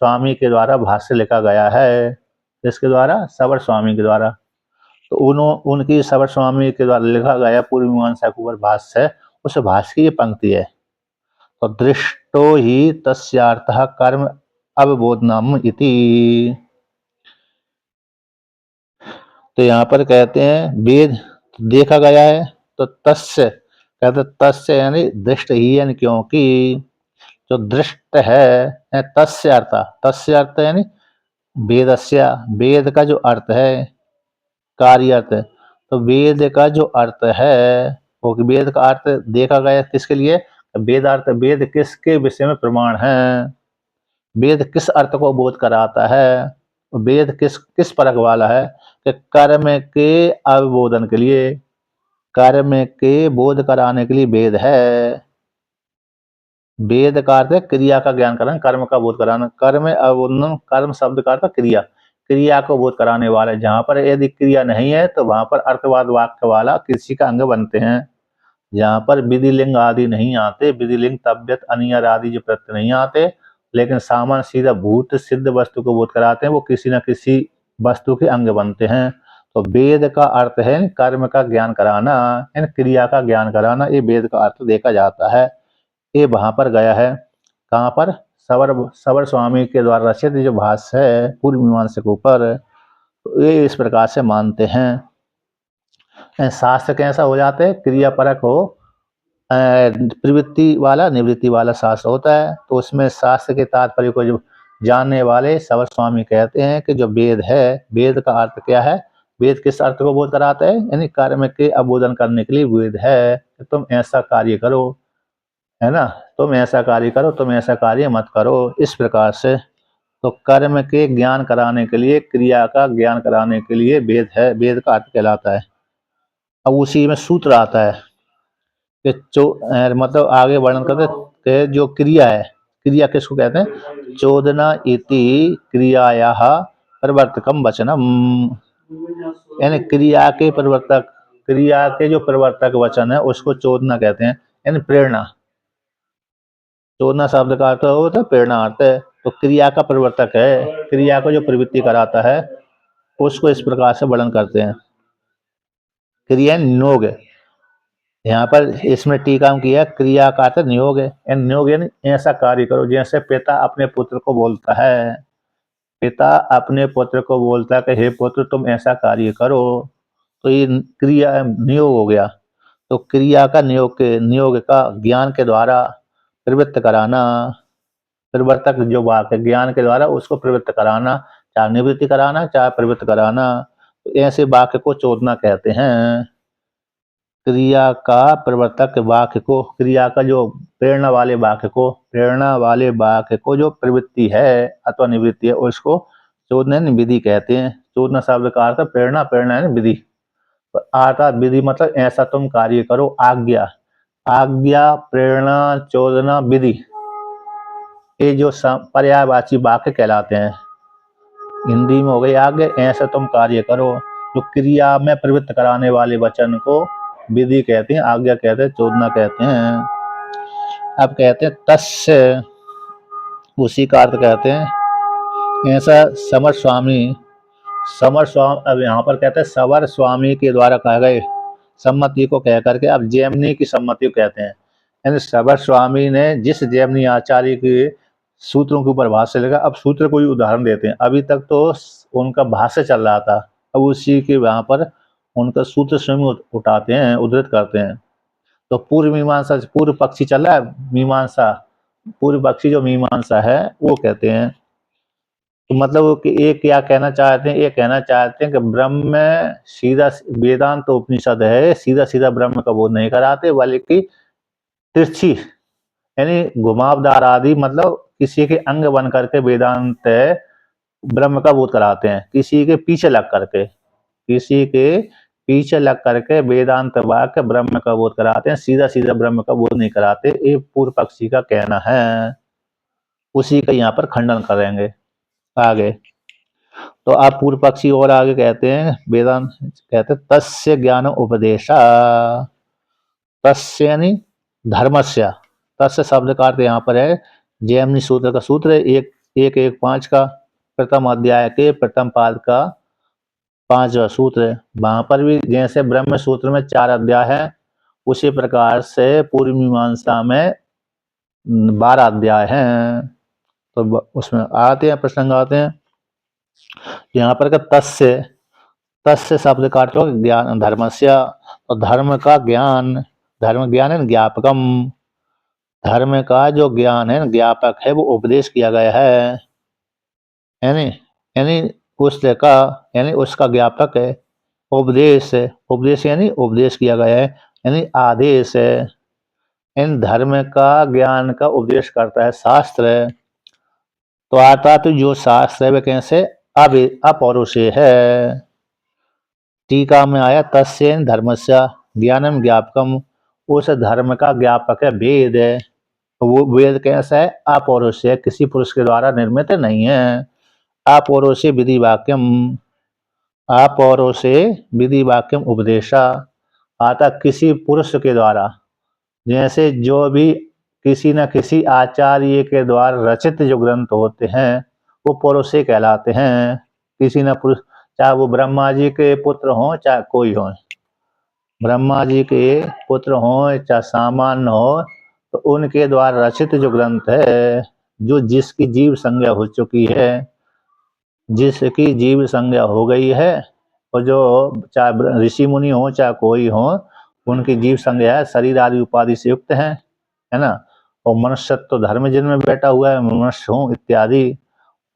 स्वामी के द्वारा भाष्य लिखा गया है। किसके द्वारा? सबर स्वामी के द्वारा। तो उनकी सबर स्वामी के द्वारा लिखा गया पूर्व मीमांसा के ऊपर भाष्य है। उस भाष्य की ये पंक्ति है, तो दृष्टो ही तस्यार्थः कर्म अवबोधनम इति। तो यहाँ पर कहते हैं वेद देखा गया है, तो तस्य कहते तस्य यानी दृष्ट ही, यानी क्योंकि जो दृष्ट है तस्य अर्थ यानी वेदस्य, वेद का जो अर्थ है कार्य अर्थ है। तो वेद का जो अर्थ है वो वेद का अर्थ देखा गया किसके लिए? वेदार्थ, वेद किसके विषय में प्रमाण है, वेद किस अर्थ को बोध कराता है, वेद किस किस परक वाला है कि कर्म के अवबोधन के लिए, कर्म के बोध कराने के लिए वेद है। वेद का अर्थ है क्रिया का ज्ञान कराना, कर्म का बोध कराना। कर्म अवबोधन, कर्म शब्द का अर्थ क्रिया, क्रिया को बोध कराने वाला। जहां पर यदि क्रिया नहीं है तो वहां पर अर्थवाद वाक्य वाला कृषि का अंग बनते हैं। जहां पर विधिलिंग आदि नहीं आते, विधिलिंग तबियत अनियर आदि जो प्रत्यय नहीं आते, लेकिन सामान्य सीधा भूत सिद्ध वस्तु को बोध कराते हैं, वो किसी न किसी वस्तु के अंग बनते हैं। तो वेद का अर्थ है कर्म का ज्ञान कराना, क्रिया का ज्ञान कराना, ये वेद का अर्थ देखा जाता है। ये वहां पर गया है, कहाँ पर? सबर स्वामी के द्वारा रचित जो भाष्य है पूर्व मीमांसा के ऊपर, तो ये इस प्रकार से मानते हैं। शास्त्र कैसा हो जाते हैं? क्रिया परक हो, प्रवृत्ति वाला निवृत्ति वाला शास्त्र होता है। तो उसमें शास्त्र के तात्पर्य को जो जानने वाले सबर स्वामी कहते हैं कि जो वेद है, वेद का अर्थ क्या है, वेद किस अर्थ को बोध कराता है, यानी कर्म के अबोधन करने के लिए वेद है कि तुम ऐसा कार्य करो, है ना, तुम ऐसा कार्य करो, तुम ऐसा कार्य मत करो, इस प्रकार से। तो कर्म के ज्ञान कराने के लिए, क्रिया का ज्ञान कराने के लिए वेद है, वेद का अर्थ कहलाता है। अब उसी में सूत्र आता है कि मतलब आगे वर्णन करते कि जो क्रिया है, क्रिया किसको कहते हैं? चोदना इति क्रियाया प्रवर्तकम वचनम, यानी क्रिया के प्रवर्तक, क्रिया के जो प्रवर्तक वचन है उसको चोदना कहते हैं, यानी प्रेरणा। चोदना शब्द का अर्थ होता है प्रेरणा अर्थ है। तो क्रिया का प्रवर्तक है, क्रिया को जो प्रवृत्ति कराता है उसको इस प्रकार से वर्णन करते हैं। क्रिया नियोग है, यहाँ पर इसमें टीका में किया क्रिया का अर्थ नियोग है। नियोग यानी ऐसा कार्य करो, जैसे पिता अपने पुत्र को बोलता है, पिता अपने पुत्र को बोलता है कि हे पुत्र तुम ऐसा कार्य करो, तो ये क्रिया नियोग हो गया। तो क्रिया का नियोग का ज्ञान के द्वारा प्रवृत्त कराना, प्रवर्तक जो वाक्य ज्ञान के द्वारा उसको प्रवृत्त कराना, चाहे निवृत्ति कराना चाहे प्रवृत्त कराना, तो ऐसे वाक्य को चोदना कहते हैं। क्रिया का प्रवर्तक वाक्य को, क्रिया का जो प्रेरणा वाले वाक्य को, प्रेरणा वाले वाक्य को जो प्रवृत्ति है अथवा निवृत्ति है उसको चोदना विधि कहते हैं। चोदना शब्द का अर्थ प्रेरणा, प्रेरणा है विधि, आता विधि मतलब ऐसा तुम कार्य करो, आज्ञा, आज्ञा प्रेरणा चोदना विधि, ये जो पर्यायवाची वाक्य कहलाते हैं। हिंदी में हो गई आज्ञा, ऐसा तुम कार्य करो। जो क्रिया में प्रवृत्त कराने वाले वचन को विधि कहते हैं, आज्ञा कहते हैं, चोदना कहते हैं। अब कहते हैं तस्य, उसी का अर्थ कहते हैं ऐसा समर स्वामी, समर स्वामी। अब यहाँ पर कहते हैं सवर स्वामी के द्वारा कहे गए सम्मति को कह करके अब जैमिनी की सम्मति को कहते हैं। यानी सवर स्वामी ने जिस जैमिनी आचार्य के सूत्रों के ऊपर भाष्य लिखा, अब सूत्र को ही उदाहरण देते हैं। अभी तक तो उनका भाष्य चल रहा था, अब उसी के वहां पर उनका सूत्र स्वयं उठाते हैं, उद्धृत करते हैं। तो पूर्व मीमांसा, पूर्व पक्षी चल रहा है मीमांसा, पूर्व पक्षी जो मीमांसा है वो कहते हैं। तो मतलब कि ये क्या कहना चाहते हैं? ये कहना चाहते हैं कि ब्रह्म में सीधा, वेदांत तो उपनिषद है, सीधा सीधा ब्रह्म का बोध नहीं कराते, बल्कि तिरछी यानी घुमावदार आदि, मतलब किसी के अंग बन करके वेदांत ब्रह्म का बोध कराते हैं, किसी के पीछे लग करके, किसी के पीछे लग करके वेदांत वाक्य ब्रह्म का बोध कराते हैं, सीधा सीधा ब्रह्म का बोध नहीं कराते। ये पूर्व पक्षी का कहना है, उसी का यहाँ पर खंडन करेंगे आगे। तो आप पूर्व पक्षी और आगे कहते हैं, वेदांत कहते हैं तस्य ज्ञान उपदेशा, तस्य यानी धर्मस्य, तस्य शब्द का अर्थ यहाँ पर है जैमिनी सूत्र का सूत्र, एक 115 का प्रथम अध्याय के प्रथम पाद का 5वां सूत्र है। वहां पर भी जैसे ब्रह्म सूत्र में 4 अध्याय है, उसी प्रकार से पूर्व मीमांसा में 12 अध्याय हैं। तो उसमें आते हैं, प्रसंग आते हैं। यहाँ पर का तस्य शब्द का अर्थ हो ज्ञान धर्मस्य, और धर्म का ज्ञान, धर्म ज्ञान है ज्ञापकम, धर्म का जो ज्ञान है ज्ञापक है वो उपदेश किया गया है, यानी यानी उसका यानी उसका ज्ञापक है। उपदेश है, उपदेश यानी उपदेश किया गया है, यानी आदेश है। इन धर्म का ज्ञान का उपदेश करता है शास्त्र है। तो आता तो जो शास्त्र है वह कैसे अपौरुषेय है। टीका में आया तस्य धर्मस्य ज्ञानम ज्ञापकम, उस धर्म का ज्ञापक है वेद है। वो वेद कैसा है? अपौरुषेय, किसी पुरुष के द्वारा निर्मित नहीं है। अपौरुषेय विधि वाक्यम, अपौरुषेय विधि वाक्यम उपदेशा, आता किसी पुरुष के द्वारा, जैसे जो भी किसी न किसी आचार्य के द्वारा रचित जो ग्रंथ होते हैं वो पौरुषेय कहलाते हैं। किसी न पुरुष, चाहे वो ब्रह्मा जी के पुत्र हों चाहे कोई हो, ब्रह्मा जी के पुत्र हों चाहे सामान्य हो, तो उनके द्वारा रचित जो ग्रंथ है, जो जिसकी जीव संज्ञा हो चुकी है, जिसकी जीव संज्ञा हो गई है, और जो चाहे ऋषि मुनि हो चाहे कोई हो, उनकी जीव संज्ञा है, शरीर आदि उपाधि से युक्त है ना। और मनुष्यत्व धर्म जिनमें बैठा हुआ है, मनुष्य हो इत्यादि,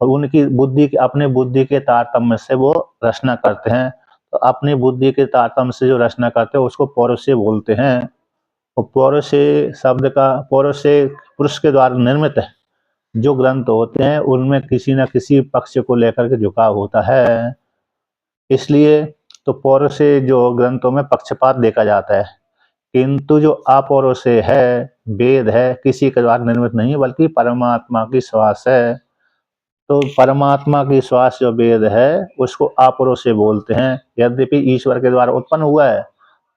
और उनकी बुद्धि के, अपने बुद्धि के तारतम्य से वो रचना करते हैं। तो अपनी बुद्धि के तारतम्य से जो रचना करते हैं उसको पौरुषेय बोलते हैं। और पौरुषेय शब्द का, पौरुषेय पुरुष के द्वारा निर्मित है जो ग्रंथ होते हैं उनमें किसी न किसी पक्ष को लेकर के झुकाव होता है। इसलिए तो पौरुषेय जो ग्रंथों में पक्षपात देखा जाता है, किंतु जो अपौरुषेय है, वेद है, किसी के द्वारा निर्मित नहीं बल्कि परमात्मा की श्वास है। तो परमात्मा की श्वास जो वेद है उसको अपौरुषेय बोलते हैं। यद्यपि ईश्वर के द्वारा उत्पन्न हुआ है,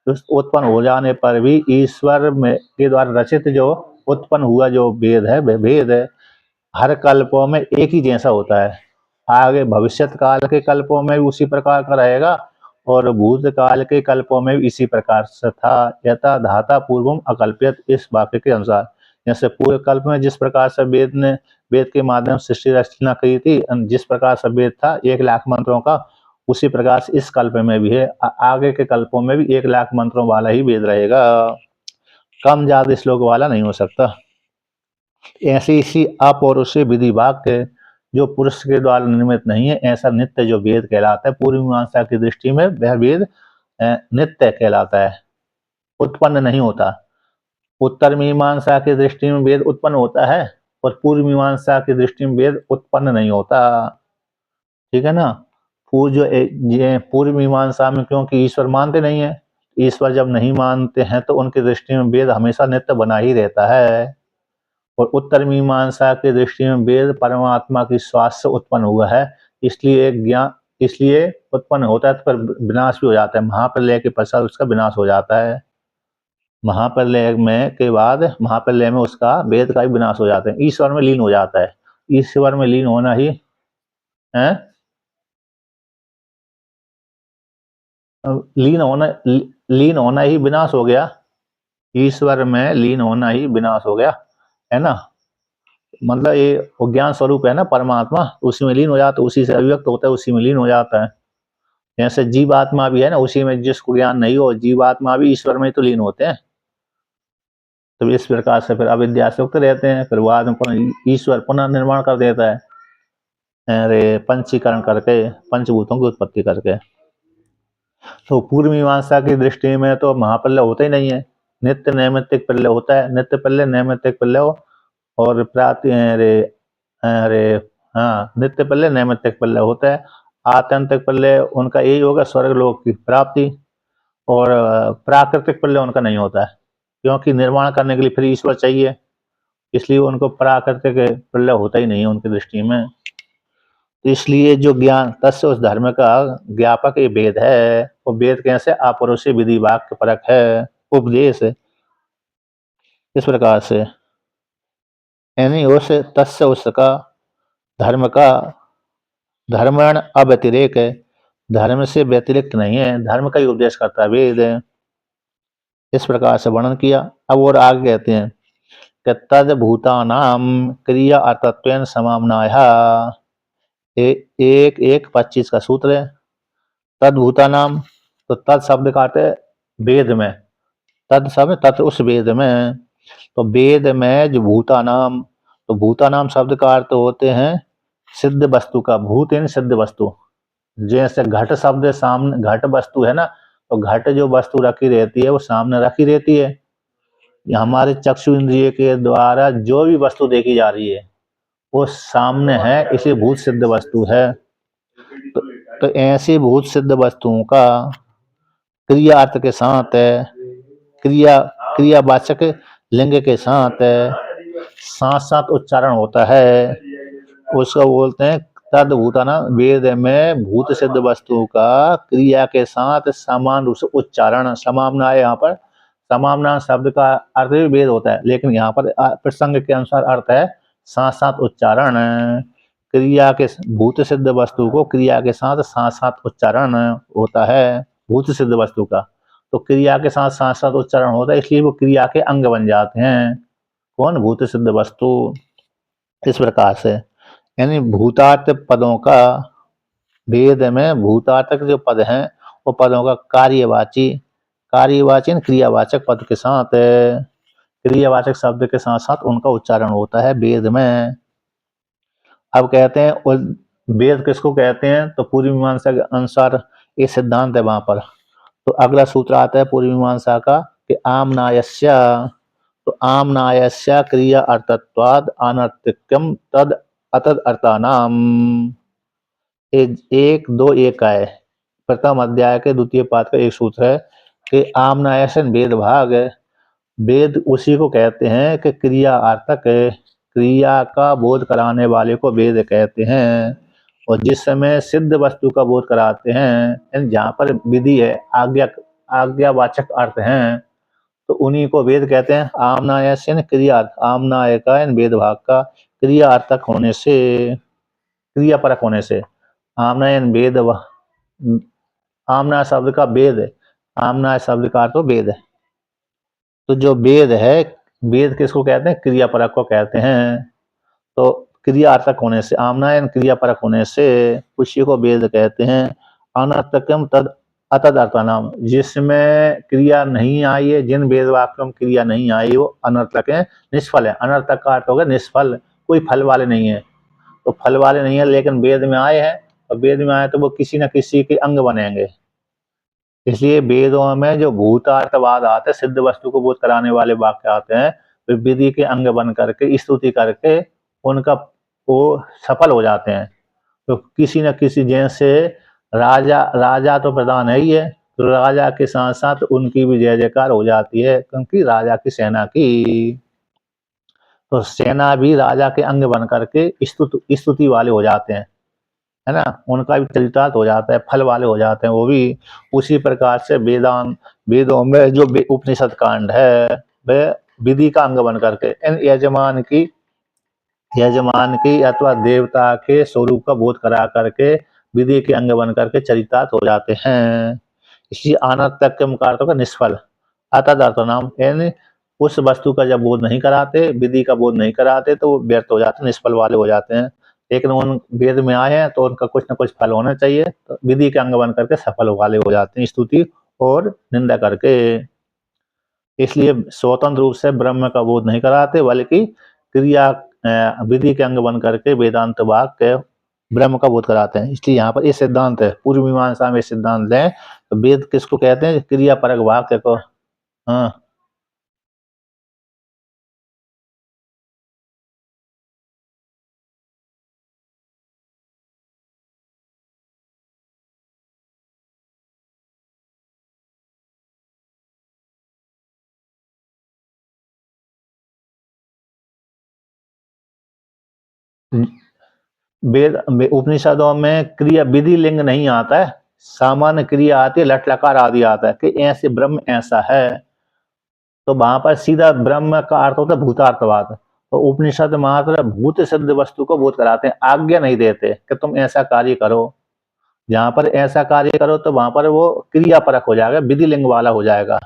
तो उत्पन्न हो जाने पर भी ईश्वर में के द्वारा रचित जो उत्पन्न हुआ जो वेद है वह वेद है। हर कल्पों में एक ही जैसा होता है, आगे भविष्यत काल के कल्पों में भी उसी प्रकार का रहेगा और भूतकाल के कल्पों में भी इसी प्रकार से था। यथा धाता पूर्वम अकल्प्यत, इस वाक्य के अनुसार, जैसे पूर्व कल्प में जिस प्रकार से वेद के माध्यम से सृष्टि रचना की थी, जिस प्रकार से वेद था 1,00,000 मंत्रों का, उसी प्रकार से इस कल्प में भी है। आगे के कल्पों में भी 1,00,000 मंत्रों वाला ही वेद रहेगा, कम ज्यादा श्लोक वाला नहीं हो सकता। ऐसी इसी अपौरुषेय विधि वाक्य जो पुरुष के द्वारा निर्मित नहीं है, ऐसा नित्य जो वेद कहलाता है, पूर्व मीमांसा की दृष्टि में वह वेद नित्य कहलाता है, उत्पन्न नहीं होता। उत्तर मीमांसा की दृष्टि में वेद उत्पन्न होता है और पूर्व मीमांसा की दृष्टि में वेद उत्पन्न नहीं होता। ठीक है ना। पूर्व मीमांसा में क्योंकि ईश्वर मानते नहीं है, ईश्वर जब नहीं मानते हैं तो उनकी दृष्टि में वेद हमेशा नित्य बना ही रहता है। और उत्तर मीमांसा की दृष्टि में वेद परमात्मा की श्वास से उत्पन्न हुआ है, इसलिए ज्ञान, इसलिए उत्पन्न होता है तो पर विनाश भी हो जाता है। महाप्रलय के पश्चात उसका विनाश हो जाता है। महाप्रलय में के बाद, महाप्रलय में उसका वेद का भी विनाश हो जाता है, ईश्वर में लीन हो जाता है। ईश्वर में लीन होना ही है, लीन होना ही विनाश हो गया। ईश्वर में लीन होना ही विनाश हो गया, है ना। मतलब ये ज्ञान स्वरूप है ना परमात्मा, उसी में लीन हो जाता है, उसी से अभिव्यक्त होता है, उसी में लीन हो जाता है। जैसे जीवात्मा भी है ना, उसी में जिसको ज्ञान नहीं हो, जीवात्मा भी ईश्वर में ही तो लीन होते हैं। तो इस प्रकार से फिर अविद्या से युक्त रहते हैं, फिर बाद में ईश्वर पुनर्निर्माण कर देता है, अरे पंचीकरण करके, पंचभूतों की उत्पत्ति करके। तो पूर्व मीमांसा की दृष्टि में तो महाप्रलय होता ही नहीं है, नित्य नैमित्तिक प्रलय होता है। नित्य प्रलय, नैमित्तिक प्रलय और प्राति अरे अरे हाँ, नित्य प्रलय नैमित्तिक प्रलय होता है। आत्यंतिक प्रलय उनका यही होगा, स्वर्ग लोक की प्राप्ति। और प्राकृतिक प्रलय उनका नहीं होता है, क्योंकि निर्माण करने के लिए फिर ईश्वर चाहिए, इसलिए उनको प्राकृतिक प्रलय होता ही नहीं है उनकी दृष्टि में। तो इसलिए जो ज्ञान तस्य, उस धर्म का ज्ञापक ये वेद है। वो वेद कैसे? अपौरुषेय विधि वाक्य परक है, उपदेश है। इस प्रकार से यानी उस तस्य, उसका धर्म का धर्मण अव्यतिरेक है, धर्म से व्यतिरिक्त नहीं है, धर्म का ही उपदेश करता है वेद। इस प्रकार से वर्णन किया। अब और आगे कहते हैं कि तद भूतानाम क्रिया अर्थत्वेन समाम्नाया। एक एक 25 का सूत्र है। तद भूतानाम, तो तद शब्द का अर्थ है वेद में, तद शब्द तत् उस वेद में, तो वेद में जो भूतानाम, तो भूतानाम शब्द का अर्थ होते हैं सिद्ध वस्तु का, भूत यानी सिद्ध वस्तु। जैसे घट शब्द सामने, घट वस्तु है ना, तो घट जो वस्तु रखी रहती है वो सामने रखी रहती है। हमारे चक्षु इंद्रिय के द्वारा जो भी वस्तु देखी जा रही है वो सामने है, इसलिए भूत सिद्ध वस्तु है। तो, तो ऐसी भूत सिद्ध वस्तुओं का क्रिया अर्थ के साथ है, क्रिया क्रियावाचक लिंग के साथ साथ साथ उच्चारण होता है, उसको बोलते हैं तद भूताना। वेद में भूत सिद्ध वस्तु का क्रिया के साथ समान रूप से उच्चारण, समामना है। यहाँ पर समामना शब्द का अर्थ भी वेद होता है, लेकिन यहाँ पर प्रसंग के अनुसार अर्थ है साथ साथ उच्चारण। क्रिया के भूत सिद्ध वस्तु को क्रिया के साथ साथ उच्चारण होता है भूत सिद्ध वस्तु का। तो क्रिया के साथ साथ उच्चारण होता है, इसलिए वो क्रिया के अंग बन जाते हैं। कौन? भूत सिद्ध वस्तु। इस प्रकार से यानी भूतार्थ पदों का, वेद में भूतार्थक जो पद हैं वो पदों का कार्यवाची, कार्यवाची क्रियावाचक पद के साथ, क्रियावाचक शब्द के साथ साथ उनका उच्चारण होता है वेद में। अब कहते हैं और वेद किसको कहते हैं, तो पूर्व मीमांसा के अनुसार ये सिद्धांत है वहां पर। तो अगला सूत्र आता है पूर्व मीमांसा का कि आमनायस्य, तो आमनायस्य क्रिया अर्थत्वाद अनर्थिक्यम तद अतद अर्थानाम। एक दो एक का है, प्रथम अध्याय के द्वितीय पाद का एक सूत्र है कि आमनायसन वेद भाग, वेद उसी को कहते हैं कि क्रिया अर्थक है, क्रिया का बोध कराने वाले को वेद कहते हैं। और जिस समय सिद्ध वस्तु का बोध कराते हैं, जहाँ पर विधि है, आज्ञावाचक अर्थ हैं, तो उन्हीं को वेद कहते हैं। आमनायस्य क्रिया, आमनाय का वेद भाग का क्रिया अर्थक होने से, क्रिया परक होने से, आमनायन वेद, आमना शब्द का वेद है, आमना शब्द का अर्थ वेद है। तो जो वेद है, वेद किसको कहते हैं? क्रिया परक को कहते हैं। तो क्रिया अर्थक होने से, आमनायन क्रिया परक होने से उसी को वेद कहते हैं। अनर्थकम तद अतद अर्थानाम, जिसमें क्रिया नहीं आई है, जिन वेद वाक्यों में क्रिया नहीं आई वो अनर्थक है, निष्फल है। अनर्थक का अर्थ होगा निष्फल, कोई फल वाले नहीं है। तो फल वाले नहीं है लेकिन वेद में आए हैं, और वेद में आए तो वो किसी न किसी के अंग बनेंगे। इसलिए वेदों में जो भूतार्थवाद आते हैं, सिद्ध वस्तु को बोध कराने वाले वाक्य आते हैं, तो विधि के अंग बन करके स्तुति करके उनका वो सफल हो जाते हैं। तो किसी न किसी, जैसे राजा, राजा तो प्रधान है ही है, तो राजा के साथ साथ उनकी भी जय जयकार हो जाती है, क्योंकि राजा की सेना की, तो सेना भी राजा के अंग बन करके स्तुति वाले हो जाते हैं, है ना, उनका भी चरितार्थ हो जाता है, फल वाले हो जाते हैं वो भी। उसी प्रकार से वेदांत, वेदों में जो उपनिषद कांड है वह विधि का अंग बन करके यजमान की अथवा देवता के स्वरूप का बोध करा करके विधि के अंग बन करके चरितार्थ हो जाते हैं। इसलिए अनर्थक के मुकार्थ का निष्फल, अतद नाम, यानी उस वस्तु का जब बोध नहीं कराते, विधि का बोध नहीं कराते, तो वो व्यर्थ हो जाते हैं, निष्फल वाले हो जाते हैं। लेकिन उन वेद में आए हैं तो उनका कुछ ना कुछ फल होना चाहिए, तो विधि के अंग बन करके सफल वाले हो जाते हैं, स्तुति और निंदा करके। इसलिए स्वतंत्र रूप से ब्रह्म का बोध नहीं कराते, बल्कि क्रिया विधि के अंग बन करके वेदांत वाक्य ब्रह्म का बोध कराते हैं। इसलिए यहाँ पर ये सिद्धांत है, पूर्व मीमांसा में सिद्धांत है। तो वेद किसको कहते हैं? क्रिया परक वाक्य को। हाँ, वेद उपनिषदों में क्रिया विधि लिंग नहीं आता है, सामान्य क्रिया आती है, लट लकार आदि आता है कि ऐसे ब्रह्म ऐसा है। तो वहां पर सीधा ब्रह्म का अर्थ होता है भूतार्थवाद, तो उपनिषद मात्र भूत सिद्ध वस्तु को बोध कराते हैं, आज्ञा नहीं देते कि तुम ऐसा कार्य करो। जहाँ पर ऐसा कार्य करो तो वहां पर वो क्रियापरक हो जाएगा, विधि लिंग वाला हो जाएगा।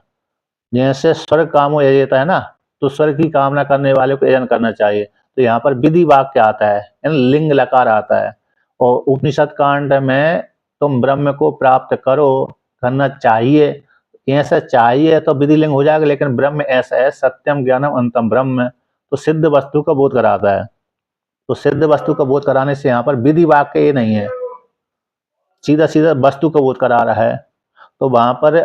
जैसे स्वर्ग कामो यजेता है ना, तो स्वर्ग की कामना करने वाले को यजन करना चाहिए। तो यहाँ पर विधि वाक्य आता है, यानी लिंग लकार आता है। और उपनिषद कांड में तुम ब्रह्म को प्राप्त करो, करना चाहिए, ऐसा चाहिए तो विधि लिंग हो जाएगा। लेकिन ब्रह्म ऐसा है, सत्यम ज्ञानम अंतम ब्रह्म, तो सिद्ध वस्तु का बोध कराता है। तो सिद्ध वस्तु का बोध कराने से यहाँ पर विधि वाक्य ये नहीं है, सीधा सीधा वस्तु का बोध करा रहा है। तो वहां पर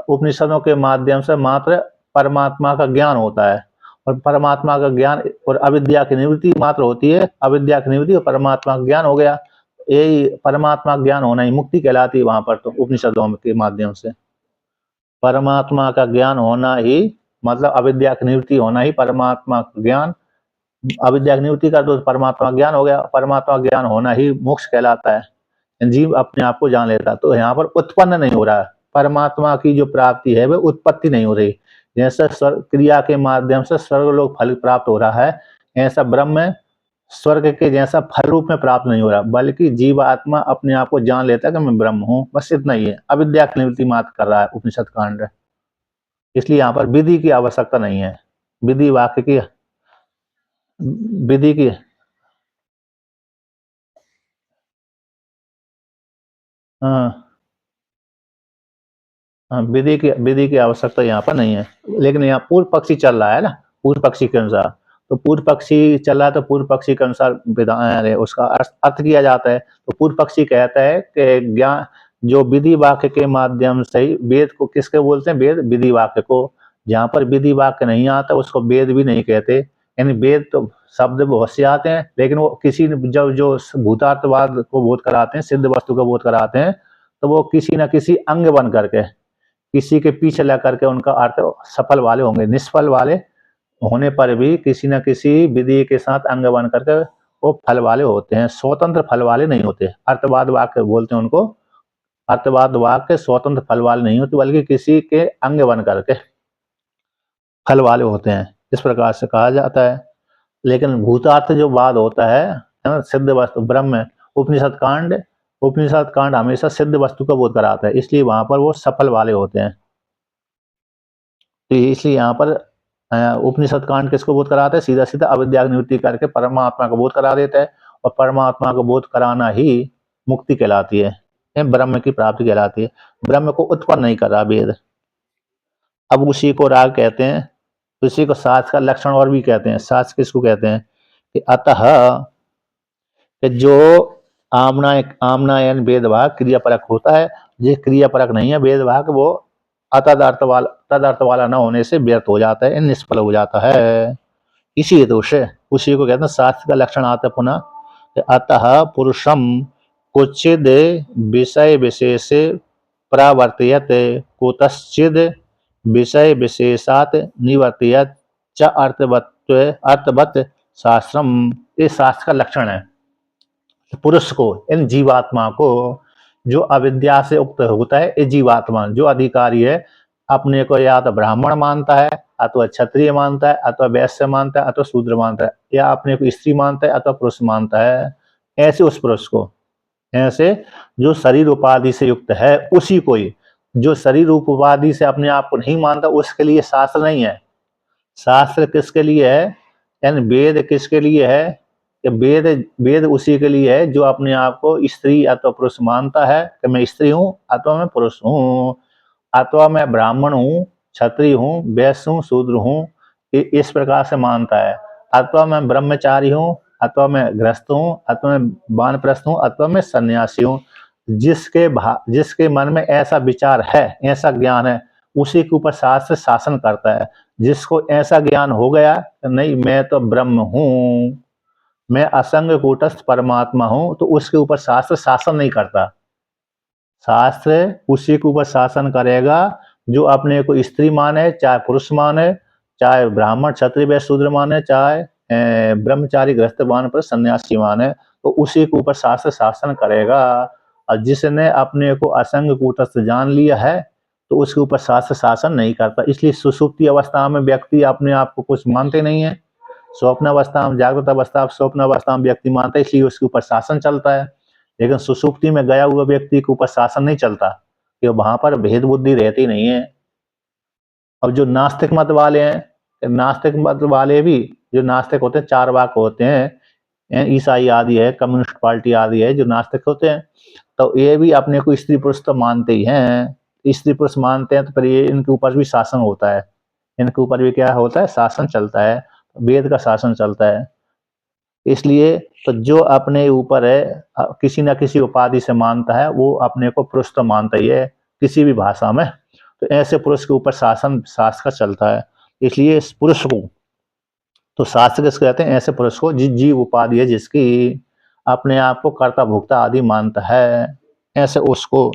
उपनिषदों के माध्यम से मात्र परमात्मा का ज्ञान होता है, और परमात्मा का ज्ञान और अविद्या की निवृत्ति मात्र होती है। अविद्या की निवृत्ति और परमात्मा का ज्ञान हो गया, यही परमात्मा ज्ञान होना ही मुक्ति कहलाती है। वहां पर तो उपनिषदों के माध्यम से परमात्मा का ज्ञान होना ही, मतलब अविद्या की निवृत्ति होना ही परमात्मा का ज्ञान। अविद्या की निवृत्ति का तो परमात्मा ज्ञान हो गया, परमात्मा ज्ञान होना ही मोक्ष कहलाता है। जीव अपने आप को जान लेता। तो यहाँ पर उत्पन्न नहीं हो रहा है, परमात्मा की जो प्राप्ति है वह उत्पत्ति नहीं हो रही। जैसे क्रिया के माध्यम से स्वर्गलोक फल प्राप्त हो रहा है, ऐसा ब्रह्म स्वर्ग के जैसा फल रूप में प्राप्त नहीं हो रहा, बल्कि जीवात्मा अपने आप को जान लेता है कि मैं ब्रह्म हूँ, बस इतना ही है। अविद्या की निवृत्ति मात्र कर रहा है उपनिषद कांड। इसलिए यहाँ पर विधि की आवश्यकता नहीं है, विधि वाक्य की, विधि की हाँ, विधि की आवश्यकता यहाँ पर नहीं है। लेकिन यहाँ पूर्व पक्षी चल रहा है ना, पूर्व पक्षी के अनुसार, तो पूर्व पक्षी चल रहा है, तो पूर्व पक्षी के अनुसार विधान उसका अर्थ किया जाता है। तो पूर्व पक्षी कहता है कि ज्ञान जो विधि वाक्य के माध्यम से ही, वेद को किसके बोलते हैं, वेद विधि वाक्य को। जहाँ पर विधि वाक्य नहीं आता उसको वेद भी नहीं कहते। यानी वेद तो शब्द बहुत से आते हैं, लेकिन वो किसी जब जो भूतार्थवाद को बोध कराते हैं, सिद्ध वस्तु को बोध कराते हैं, तो वो किसी न किसी अंग बन करके, किसी के पीछे लग करके उनका अर्थ सफल वाले होंगे। निष्फल वाले होने पर भी किसी न किसी विधि के साथ अंग बन करके वो फल वाले होते हैं, स्वतंत्र फल वाले नहीं होते। अर्थवाद वाक्य बोलते हैं उनको। अर्थवाद वाक्य स्वतंत्र फल वाले नहीं होते, बल्कि किसी के अंग बन करके फल वाले होते हैं, इस प्रकार से कहा जाता है। लेकिन भूतार्थ जो वाद होता है सिद्ध वस्तु ब्रह्म, उपनिषद कांड हमेशा सिद्ध वस्तु का बोध कराता है, इसलिए वहां पर वो सफल वाले होते हैं। तो इसलिए यहाँ पर उपनिषद कांड किसको बोध कराता है, सीधा सीधा अविद्या की निवृत्ति करके परमात्मा को बोध करा देता है। और परमात्मा को बोध कराना ही मुक्ति कहलाती है, ब्रह्म की प्राप्ति कहलाती है। ब्रह्म को उत्पन्न नहीं कर रहा वेद। अब उसी को राग कहते हैं, उसी को शास्त्र का लक्षण और भी कहते हैं। शास्त्र किसको कहते हैं कि अतः, कि जो आमनायन वेदभाग क्रियापरक होता है, ये क्रियापरक नहीं है वेदभाग, वो तदर्थ वाला न होने से व्यर्थ हो जाता है, निष्फल हो जाता है। इसी हेतु से उसी को कहते हैं। शास्त्र का लक्षण आता है पुनः, अतः पुरुषम कुचिद विषय विशेष प्रावर्तयत, कुतश्चिद विषय विशेषात निवर्तयत च अर्थवत शास्त्रम। ये शास्त्र का लक्षण है। पुरुष को, इन जीवात्मा को, जो अविद्या से उक्त होता है, ये जीवात्मा जो अधिकारी है, अपने को या तो ब्राह्मण मानता है, अथवा क्षत्रिय मानता है, अथवा वैश्य मानता है, अथवा शूद्र मानता है, या अपने को स्त्री मानता है अथवा पुरुष मानता है, ऐसे उस पुरुष को, ऐसे जो शरीर उपाधि से युक्त है उसी को ही। जो शरीर उपाधि से अपने आप को नहीं मानता उसके लिए शास्त्र नहीं है। शास्त्र किसके लिए है, यानी वेद किसके लिए है, कि वेद उसी के लिए है जो अपने आप को स्त्री अथवा पुरुष मानता है, कि मैं स्त्री हूँ अथवा मैं पुरुष हूँ, अथवा मैं ब्राह्मण हूँ, क्षत्रिय हूँ, वैश्य हूँ, शूद्र हूँ, इस प्रकार से मानता है। अथवा मैं ब्रह्मचारी हूँ, अथवा मैं गृहस्थ हूँ, अथवा मैं वानप्रस्थ हूँ, अथवा मैं सन्यासी हूँ। जिसके मन में ऐसा विचार है, ऐसा ज्ञान है, उसी के ऊपर शास्त्र शासन करता है। जिसको ऐसा ज्ञान हो गया नहीं, मैं तो ब्रह्म हूँ, मैं असंग कूटस्थ परमात्मा हूँ, तो उसके ऊपर शास्त्र शासन नहीं करता। शास्त्र उसी के ऊपर शासन करेगा जो अपने को स्त्री माने, चाहे पुरुष माने, चाहे ब्राह्मण क्षत्रिय वैश्य शूद्र माने, चाहे ब्रह्मचारी गृहस्थ वानप्रस्थ सन्यासी माने, तो उसी के ऊपर शास्त्र शासन करेगा। और जिसने अपने को असंग कूटस्थ जान लिया है, तो उसके ऊपर शास्त्र शासन नहीं करता। इसलिए सुषुप्ति अवस्था में व्यक्ति अपने आप को कुछ मानते नहीं है, स्वप्न अवस्था में, जागृत अवस्था, स्वप्न अवस्था में व्यक्ति मानता है, इसलिए उसके ऊपर शासन चलता है। लेकिन सुषुप्ति में गया हुआ व्यक्ति के ऊपर शासन नहीं चलता, कि वहां पर भेद बुद्धि रहती नहीं है। अब जो नास्तिक मत वाले हैं, नास्तिक मत वाले भी, जो नास्तिक होते हैं, चारवाक होते हैं, ईसाई आदि है, कम्युनिस्ट पार्टी आदि है, जो नास्तिक होते हैं, तो ये भी अपने को स्त्री पुरुष तो मानते ही हैं। स्त्री पुरुष मानते हैं तो फिर ये इनके ऊपर भी शासन होता है, इनके ऊपर भी क्या होता है, शासन चलता है, वेद का शासन चलता है। इसलिए तो जो अपने ऊपर है किसी न किसी उपाधि से मानता है, वो अपने को पुरुष तो मानता ही है किसी भी भाषा में। तो ऐसे पुरुष के ऊपर शासन शास्त्र का चलता है। इसलिए इस पुरुष को तो शास्त्र किसको कहते हैं, ऐसे पुरुष को जिस जीव उपाधि है, जिसकी अपने आप को कर्ता भोक्ता आदि मानता है, ऐसे उसको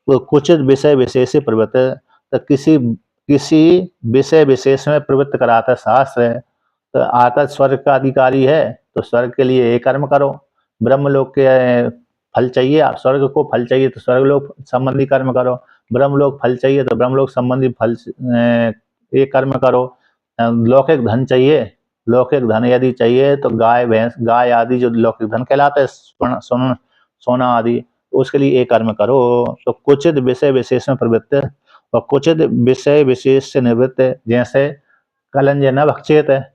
तो कुछ विषय विशेष से प्रवृत्त, तो किसी किसी विषय विशेष में प्रवृत्त कराता है शास्त्र। तो आता स्वर्ग का अधिकारी है तो स्वर्ग के लिए ये कर्म करो, ब्रह्मलोक के फल चाहिए, आप स्वर्ग को फल चाहिए तो स्वर्गलोक संबंधी कर्म करो, ब्रह्मलोक फल चाहिए तो ब्रह्मलोक संबंधी फल ये कर्म करो। लौकिक धन चाहिए, लौकिक धन यदि चाहिए तो गाय भैंस, गाय आदि जो लौकिक धन कहलाता है, सोना आदि, उसके लिए ये कर्म करो। तो कुचित विषय विशेष में प्रवृत्त और कुचित विषय विशेष से निवृत्त, जैसे कलंज न भक्षेत है,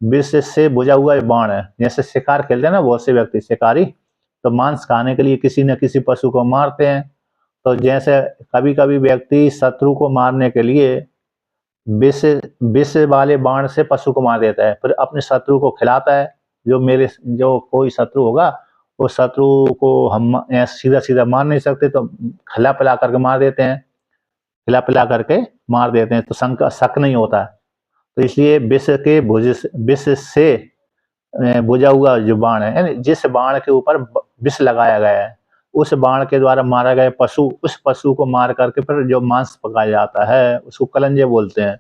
विष से बुझा हुआ बाण है। जैसे शिकार खेलते हैं ना बहुत से व्यक्ति शिकारी, तो मांस खाने के लिए किसी न किसी पशु को मारते हैं। तो जैसे कभी कभी व्यक्ति शत्रु को मारने के लिए विष विष वाले बाण से पशु को मार देता है, फिर अपने शत्रु को खिलाता है। जो कोई शत्रु होगा, उस शत्रु को हम सीधा सीधा मार नहीं सकते, तो खिला पिला करके मार देते हैं, खिला पिला करके मार देते हैं, तो शक नहीं होता। तो इसलिए विष से बुझा हुआ जो बाण है, यानी जिस बाण के ऊपर विष लगाया गया है, उस बाण के द्वारा मारा गया पशु, उस पशु को मार करके फिर जो मांस पकाया जाता है उसको कलंजे बोलते हैं।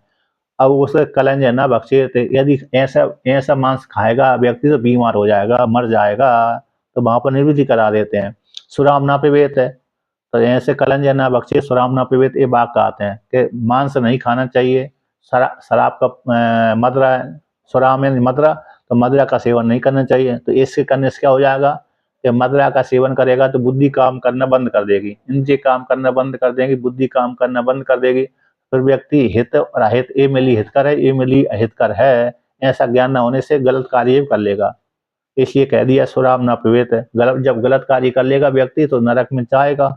अब उसे कलंज ना बख्शे, यदि ऐसा ऐसा मांस खाएगा व्यक्ति तो बीमार हो जाएगा, मर जाएगा, तो वहां पर निवृत्ति करा देते हैं। सुराम ना पिबेत है, तो ऐसे कलंज ना बख्शे सुराम ना पिबेत, ये बात कहते हैं कि मांस नहीं खाना चाहिए। शराब का मदरा, सुराम यानी मदरा, तो मदरा का सेवन नहीं करना चाहिए। तो इसके करने से क्या हो जाएगा कि मदरा का सेवन करेगा तो बुद्धि काम करना बंद कर देगी, इंद्रिय काम करना बंद कर देगी, बुद्धि काम करना बंद कर देगी। फिर व्यक्ति हित और अहित, ये मिली हितकर है, ये मिली अहितकर है, ऐसा ज्ञान न होने से गलत कार्य कर लेगा। इसलिए कह दिया सुराम ना पिबेत है, जब गलत कार्य कर लेगा व्यक्ति तो नरक में जाएगा।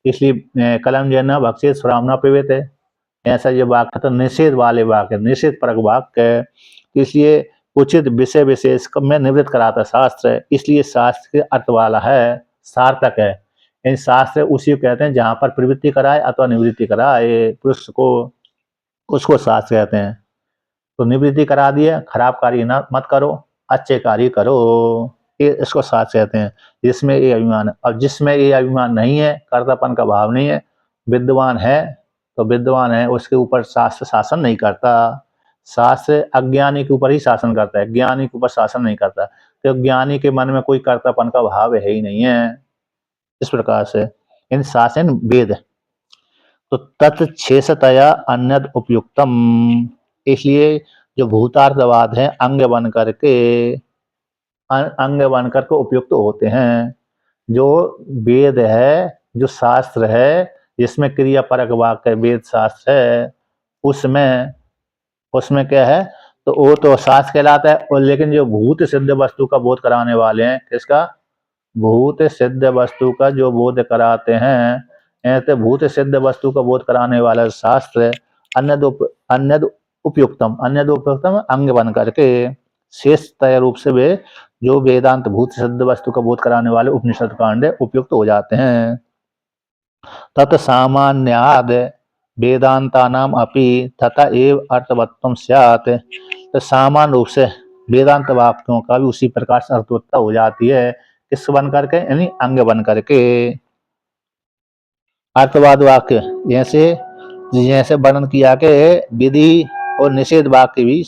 इसलिए कलम जो है ना भक्षित सुराम ना पिबेत है, ऐसा जो वाक्य तो निषेध वाले वाक्य, निषेध परक वाक्य है। इसलिए उचित विषय विशेष में निवृत्त कराता शास्त्र, इसलिए शास्त्र के अर्थ वाला है, सार्थक है। इन शास्त्र उसी को कहते हैं जहां पर प्रवृत्ति कराए अथवा निवृत्ति कराए पुरुष को, उसको शास्त्र कहते हैं। तो निवृत्ति करा दिए, खराब कार्य ना मत करो, अच्छे कार्य करो, ये इसको शास्त्र कहते हैं। जिसमें ये अभिमान है, और जिसमें ये अभिमान नहीं है, कर्तापन का भाव नहीं है, विद्वान है तो विद्वान है, उसके ऊपर शास्त्र शासन नहीं करता। शास्त्र अज्ञानी के ऊपर ही शासन करता है, ज्ञानी के ऊपर शासन नहीं करता। तो ज्ञानी के मन में कोई कर्तापन का भाव है ही नहीं है। इस प्रकार से इन शासन वेद तो तत्क्षेषतया अन्यद उपयुक्तम, इसलिए जो भूतार्थवाद है अंग बन करके उपयुक्त होते हैं। जो वेद है, जो शास्त्र है, जिसमें क्रिया परक वाक्य वेद शास्त्र है, उसमें उसमें क्या है, तो वो तो शास्त्र कहलाता है। और लेकिन जो भूत सिद्ध वस्तु का बोध कराने वाले हैं, किसका, भूत सिद्ध वस्तु का जो बोध कराते हैं, ऐसे भूत सिद्ध वस्तु का बोध कराने वाला शास्त्र अन्यद उपयुक्तम अंग बन करके शेष तय रूप से वे जो वेदांत भूत सिद्ध वस्तु का बोध कराने वाले उपनिषद कांड उपयुक्त हो जाते हैं। तत् सामान्याद वेदांता नाम अपि तथा एव अर्थवत्तम स्यात्, तो सामान्य रूप से वेदांत वाक्यों का भी उसी प्रकार से अर्थवत्ता हो जाती है, किस बन करके, यानी अंग बन करके। अर्थवाद वाक्य जैसे जैसे वर्णन किया कि विधि और निषेध वाक्य भी,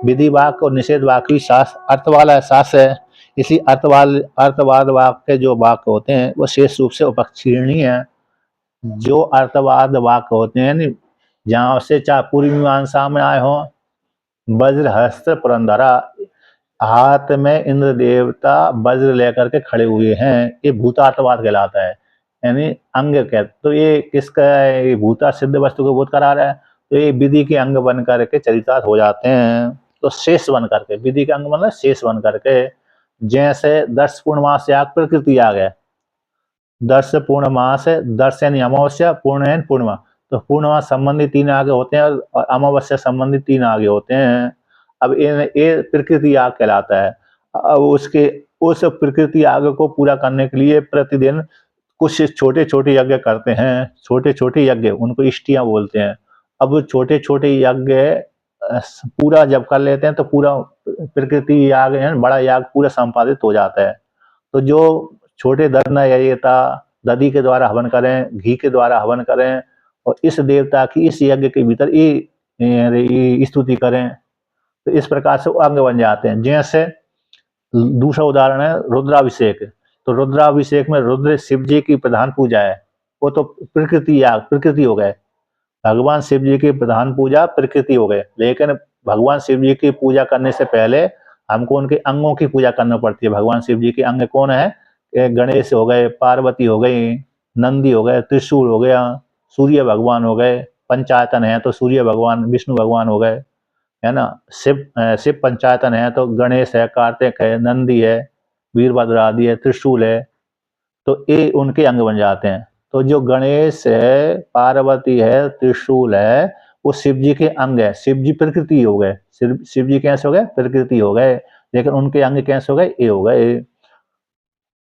विधि वाक्य और निषेध वाक्य भी शास्त्र अर्थ वाला शास्त्र है। इसलिए अर्थवाद वाक्य जो वाक्य होते हैं वो शेष रूप से उपक्षीणीय है। जो अर्थवाद वाक्य होते हैं जहाँ से चाहे पूर्व मीमांसा में आए हों वज्रहस्त पुरंदरा, हाथ में इंद्र देवता वज्र लेकर के खड़े हुए हैं, ये भूतार्थवाद कहलाता है। यानी अंग कह, तो ये किसका है, ये भूता सिद्ध वस्तु को बोध करा रहा है, तो ये विधि के अंग बन करके चरितार्थ हो जाते हैं। तो शेष बन करके, विधि के अंग मतलब शेष बन करके, जैसे 10 पूर्णमास याग प्रकृति याग है, 10 पूर्णमास है, 10 यानी अमावस्या, पूर्ण यानी पूर्णिमा, तो पूर्णिमा संबंधी 3 आगे होते हैं और अमावस्या संबंधी 3 आगे होते हैं। अब ये प्रकृति याग कहलाता है। अब उसके उस प्रकृति याग को पूरा करने के लिए प्रतिदिन कुछ छोटे छोटे यज्ञ करते हैं, छोटे छोटे यज्ञ, उनको इष्टियां बोलते हैं। अब छोटे छोटे यज्ञ पूरा जब कर लेते हैं तो पूरा प्रकृति याग यानी बड़ा याग पूरा संपादित हो जाता है। तो जो छोटे दर्ना यथा दधि के द्वारा हवन करें, घी के द्वारा हवन करें और इस देवता की इस यज्ञ के भीतर ये स्तुति करें, तो इस प्रकार से वो अंग बन जाते हैं। जैसे दूसरा उदाहरण है रुद्राभिषेक। तो रुद्राभिषेक में रुद्र शिव जी की प्रधान पूजा है, वो तो प्रकृति याग, प्रकृति हो गए। भगवान शिव जी की प्रधान पूजा प्रकृति हो गए, लेकिन भगवान शिव जी की पूजा करने से पहले हमको उनके अंगों की पूजा करना पड़ती है। भगवान शिव जी के अंग कौन है, गणेश हो गए, पार्वती हो गई, नंदी हो गए, त्रिशूल हो गया, सूर्य भगवान हो गए, पंचायतन है तो सूर्य भगवान, विष्णु भगवान हो गए, है ना। शिव पंचायतन है तो गणेश है, कार्तिक है, नंदी है, वीरभद्र आदि है, त्रिशूल है, तो ये उनके अंग बन जाते हैं। तो जो गणेश है, पार्वती है, त्रिशूल है, वो शिव जी के अंग है। शिव जी प्रकृति हो गए, शिव जी कैसे हो गए, प्रकृति हो गए, लेकिन उनके अंग कैसे हो गए, ये हो गए।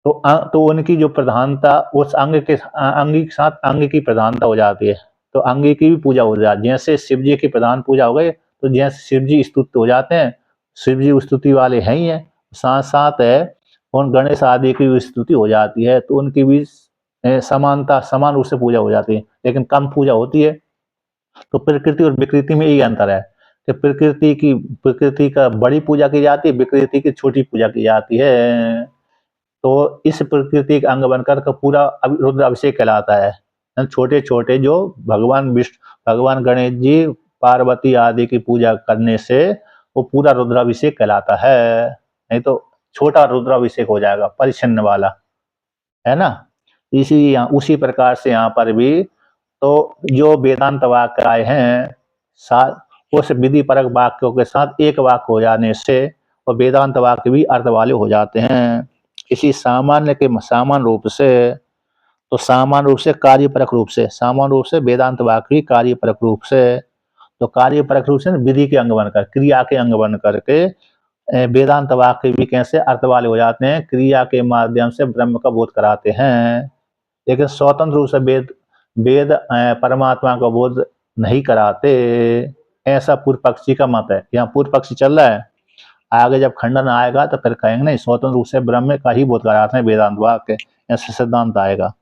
तो उनकी जो प्रधानता उस अंग के साथ अंग की प्रधानता हो जाती है, तो अंग की भी पूजा हो जाती है। जैसे शिव जी की प्रधान पूजा हो गई, तो जैसे शिव जी स्तुत हो जाते हैं, शिव जी स्तुति वाले हैं ही है, साथ साथ है उन गणेश आदि की भी स्तुति हो जाती है, तो उनकी भी समानता, समान रूप से पूजा हो जाती है, लेकिन कम पूजा होती है। तो प्रकृति और विकृति में यही अंतर है कि प्रकृति का बड़ी पूजा की जाती है, विकृति की छोटी पूजा की जाती है। तो इस प्रकृति का अंग बनकर का पूरा रुद्राभिषेक कहलाता है। छोटे छोटे जो भगवान विष्णु, भगवान गणेश जी, पार्वती आदि की पूजा करने से वो पूरा रुद्राभिषेक कहलाता है। नहीं तो छोटा रुद्राभिषेक हो जाएगा, परिच्छिन्न वाला, है ना। इसी उसी प्रकार से यहाँ पर भी तो जो वेदांत वाक्य आए हैं, उस विधि परक वाक्यों के साथ एक वाक्य हो जाने से और वेदांत वाक्य भी अर्थ वाले हो जाते हैं। इसी सामान्य के सामान्य रूप से, तो सामान्य रूप से कार्यपरक रूप से, सामान्य रूप से वेदांत वाक्य भी कार्यपरक रूप से, तो कार्यपरक रूप से विधि के अंग बनकर, क्रिया के अंग बन करके वेदांत वाक्य भी कैसे अर्थ वाले हो जाते हैं, क्रिया के माध्यम से ब्रह्म का बोध कराते हैं। लेकिन स्वतंत्र रूप से वेद परमात्मा का बोध नहीं कराते, ऐसा पूर्व पक्षी का मत है। यहाँ पूर्व पक्षी चल रहा है, आगे जब खंडन आएगा तो फिर कहेंगे नहीं, स्वतंत्र रूप से ब्रह्म का ही बोध कराते हैं वेदांत वाक्य, ऐसा सिद्धांत आएगा।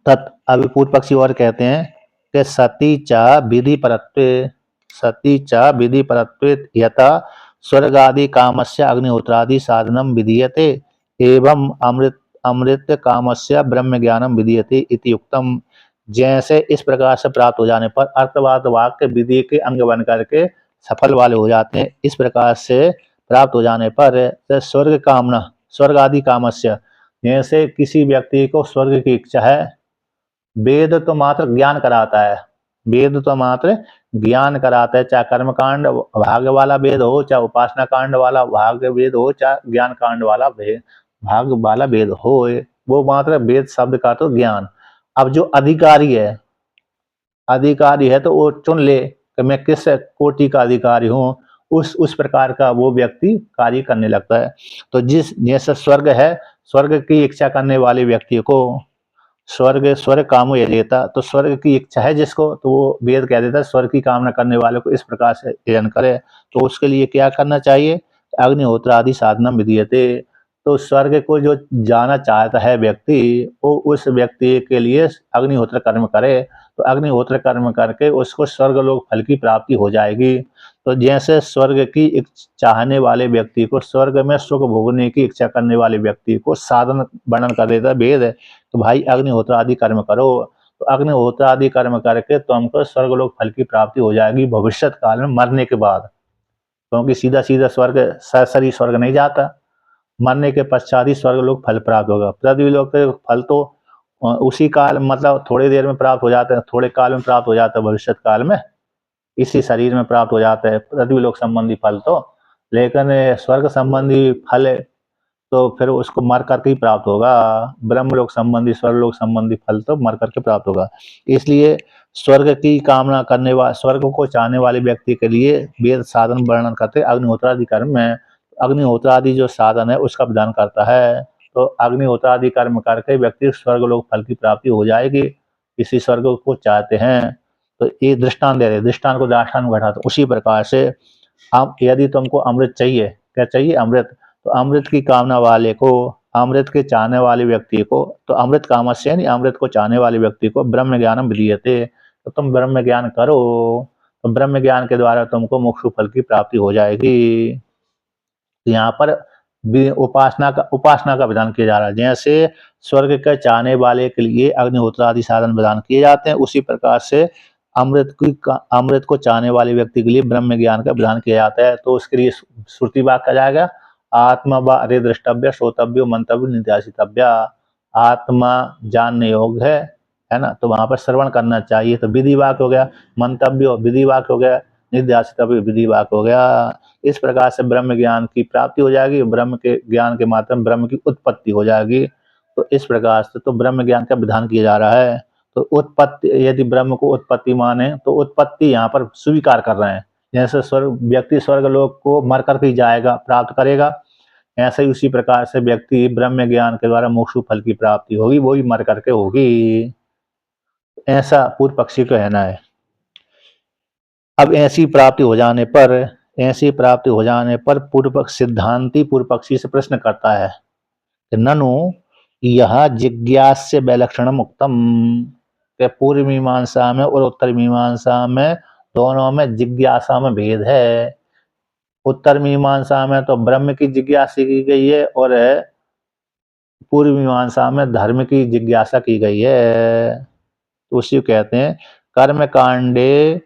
अभी पूर्व पक्षी और कहते हैं कि सती चा विधि परत्व, सती चा विधि परत्व यथा स्वर्गादि कामस्य अग्निहोत्रादि साधनम विधीयते एवं अमृत कामस्य ब्रह्म ज्ञानम विधीयते इति युक्तम। जैसे इस प्रकार से प्राप्त हो जाने पर अर्थवाद वाक्य विधि के अंग बन करके सफल वाले हो जाते हैं। इस प्रकार से प्राप्त हो जाने पर स्वर्ग कामना, स्वर्ग आदि कामस्य, जैसे किसी व्यक्ति को स्वर्ग की इच्छा है, वेद तो मात्र ज्ञान कराता है, वेद तो मात्र ज्ञान कराता है, चाहे कर्मकांड भाग वाला वेद हो, चाहे उपासना कांड वाला भाग वेद हो, चाहे ज्ञान कांड वाला भाग वाला वेद हो, वो मात्र वेद शब्द का तो ज्ञान। अब जो अधिकारी है तो वो चुन ले कि मैं किस कोटि का अधिकारी हूँ, उस प्रकार का वो व्यक्ति कार्य करने लगता है। तो जैसे स्वर्ग है, स्वर्ग की इच्छा करने वाले व्यक्ति को स्वर्ग कामो यजेता, तो स्वर्ग की इच्छा है जिसको, तो वो वेद कह देता है स्वर्ग की कामना करने वाले को इस प्रकार से यजन करे। तो उसके लिए क्या करना चाहिए, अग्निहोत्र आदि साधना विधीयते। तो स्वर्ग को जो जाना चाहता है व्यक्ति, वो उस व्यक्ति के लिए अग्निहोत्र कर्म करे, तो अग्निहोत्र कर्म करके उसको स्वर्ग लोक फल की प्राप्ति हो जाएगी। तो जैसे स्वर्ग की चाहने वाले व्यक्ति को, स्वर्ग में सुख भोगने की इच्छा करने वाले व्यक्ति को साधन वर्णन कर देता है वेद, तो भाई अग्निहोत्र आदि कर्म करो। तो अग्निहोत्र आदि कर्म करके तुमको स्वर्गलोक फल की प्राप्ति हो जाएगी भविष्यत काल में मरने के बाद, क्योंकि सीधा सीधा स्वर्ग सरासरी स्वर्ग नहीं जाता, मरने के पश्चात ही स्वर्गलोक फल प्राप्त होगा। पृथ्वी लोक के फल तो उसी काल मतलब थोड़ी देर में प्राप्त हो जाते हैं, थोड़े काल में प्राप्त हो जाता है, भविष्यत काल में इसी शरीर में प्राप्त हो जाता है पृथ्वी लोक संबंधी फल तो, लेकिन स्वर्ग संबंधी फल तो फिर उसको मर करके ही प्राप्त होगा। ब्रह्मलोक संबंधी स्वर्गलोक संबंधी फल तो मर करके प्राप्त होगा। इसलिए स्वर्ग की कामना करने वाले, स्वर्ग को चाहने वाले व्यक्ति के लिए वेद साधन वर्णन करते अग्निहोत्रादि कर्म में। अग्निहोत्रादि जो साधन है उसका विधान करता है, तो अग्निहोत्रादि कर्म करके व्यक्ति स्वर्गलोक फल की प्राप्ति हो जाएगी, इसी स्वर्ग को चाहते हैं। तो ये दृष्टांत दे रहे, दृष्टांत को दाष्टान घटा, तो उसी प्रकार से अब यदि तुमको अमृत चाहिए, क्या चाहिए? अमृत। तो अमृत की कामना वाले को, अमृत के चाहने वाले व्यक्ति को, तो अमृत कामस्य यानी अमृत को चाहने वाले व्यक्ति को ब्रह्म ज्ञानम विधीयते, तो तुम ब्रह्म ज्ञान करो, तो ब्रह्म ज्ञान के द्वारा तुमको मोक्ष फल की प्राप्ति हो जाएगी। यहाँ पर उपासना का विधान किया जा रहा है। जैसे स्वर्ग के चाहने वाले के लिए अग्निहोत्र आदि साधन विधान किए जाते हैं, उसी प्रकार से अमृत को चाहने वाले व्यक्ति के लिए ब्रह्म ज्ञान का विधान किया जाता है। तो उसके लिए श्रुति वाक्य आ जाएगा, आत्मा व अरे द्रष्टव्य श्रोतव्य मंतव्य निध्यासितव्य। आत्मा जानने योग्य है ना, तो वहां पर श्रवण करना चाहिए, तो विधि वाक्य हो गया, मंतव्य विधि वाक्य हो गया, निध्यासितव्य विधि वाक्य हो गया। इस प्रकार से ब्रह्म ज्ञान की प्राप्ति हो जाएगी, ब्रह्म के ज्ञान के माध्यम ब्रह्म की उत्पत्ति हो जाएगी। तो इस प्रकार से तो ब्रह्म ज्ञान का विधान किया जा रहा है। तो उत्पत्ति, यदि ब्रह्म को उत्पत्ति माने तो उत्पत्ति यहाँ पर स्वीकार कर रहे हैं। जैसे स्वर्ग व्यक्ति स्वर्गलोक को मर कर के जाएगा, प्राप्त करेगा, ऐसे ही उसी प्रकार से व्यक्ति ब्रह्म ज्ञान के द्वारा मोक्ष फल की प्राप्ति होगी, वो भी मर करके होगी, ऐसा पूर्व पक्षी का कहना है। अब ऐसी प्राप्ति हो जाने पर पूर्व पक्ष सिद्धांती पूर्व पक्षी से प्रश्न करता है कि ननु यह जिज्ञास्य वैलक्षणम उत्तम, के पूर्व मीमांसा में और उत्तर मीमांसा में दोनों में जिज्ञासा में भेद है। उत्तर मीमांसा में तो ब्रह्म की जिज्ञासा की गई है और पूर्व मीमांसा में धर्म की जिज्ञासा की गई है। तो उसी को कहते हैं कर्म कांडे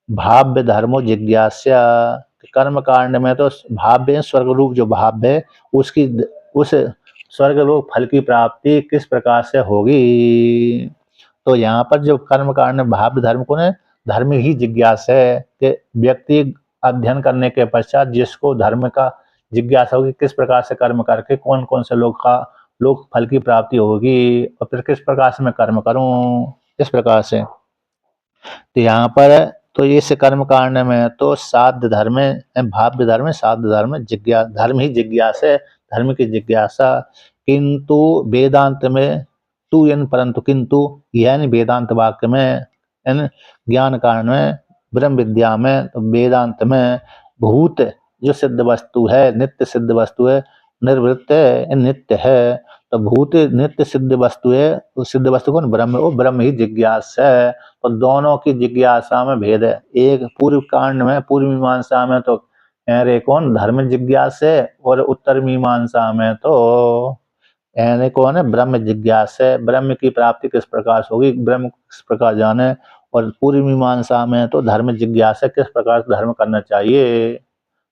भाव्य धर्मो जिज्ञासा। कर्म कांड में तो भाव्य स्वर्ग रूप जो भाव्य है उसकी, उस स्वर्ग रूप फल की प्राप्ति किस प्रकार से होगी। तो यहाँ पर जो कर्म कांड में भाव्य धर्म को ने धर्म ही जिज्ञासा है कि व्यक्ति अध्ययन करने के पश्चात जिसको धर्म का जिज्ञासा होगी, किस प्रकार से कर्म करके कौन कौन से लोग फल की प्राप्ति होगी और फिर किस प्रकार से मैं कर्म करूं, इस प्रकार से। तो यहाँ पर तो इस कर्म कांड में तो साध्य धर्म भाव्य धर्म, साध्य धर्म धर्म ही जिज्ञासा है, धर्म की जिज्ञासा। किंतु वेदांत में तू यानी परंतु, किंतु यानी वेदांत वाक्य में यानी ज्ञान कांड में ब्रह्म विद्या में, तो वेदांत में भूत जो सिद्ध वस्तु है, नित्य सिद्ध वस्तु है, निर्वृत्त है, नित्य है, तो भूत नित्य सिद्ध वस्तु है, उस सिद्ध वस्तु कौन? ब्रह्म, वो ब्रह्म ही जिज्ञासा है। तो दोनों की जिज्ञासा में भेद है। एक पूर्व कांड में, पूर्व मीमांसा में तो अरे कौन धर्म जिज्ञासा है, और उत्तर मीमांसा में तो अरे कौन है? ब्रह्म जिज्ञासा है। ब्रह्म की प्राप्ति किस प्रकार से होगी, ब्रह्म किस प्रकार जाने, और पूर्व मीमांसा में तो धर्म जिज्ञासा किस प्रकार से धर्म करना चाहिए।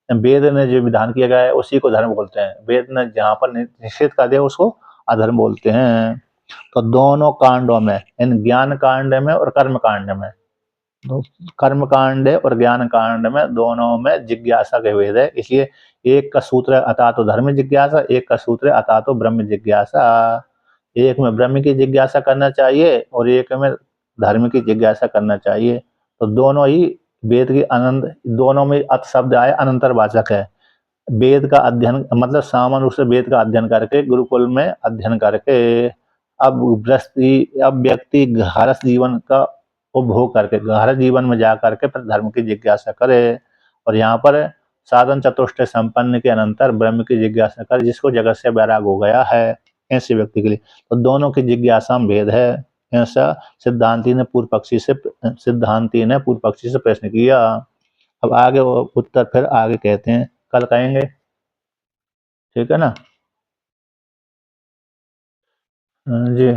वेद ने जो विधान किया गया है उसी को धर्म बोलते हैं। वेद ने जहाँ पर निषेध कर दिया उसको अधर्म बोलते हैं। तो दोनों कांडों में, इन ज्ञान कांड में और कर्म कांड में, तो कर्म कांड और ज्ञान कांड में दोनों में जिज्ञासा के भेद है। इसलिए एक का सूत्र है अथा तो धर्म जिज्ञासा, एक का सूत्र है अथा तो ब्रह्म जिज्ञासा। एक में ब्रह्म की जिज्ञासा करना चाहिए और एक में धर्म की जिज्ञासा करना चाहिए। तो दोनों ही वेद की अनंत, दोनों में अत शब्द आए अनंतर वाचक है। वेद का अध्ययन मतलब सामान्य रूप से वेद का अध्ययन करके गुरुकुल में अध्ययन करके अब व्यक्ति गृहस्थ जीवन का उपभोग करके गृहस्थ जीवन में जा करके फिर धर्म की जिज्ञासा करे। और यहाँ पर साधन चतुष्टय संपन्न के अनंतर ब्रह्म की जिज्ञासा करे, जिसको जगत से वैराग हो गया है, ऐसे व्यक्ति के लिए। तो दोनों की जिज्ञासा में भेद है, ऐसा सिद्धांति ने पूर्व पक्षी से प्रश्न किया। अब आगे वो उत्तर फिर आगे कहते हैं, कल कहेंगे, ठीक है ना जी।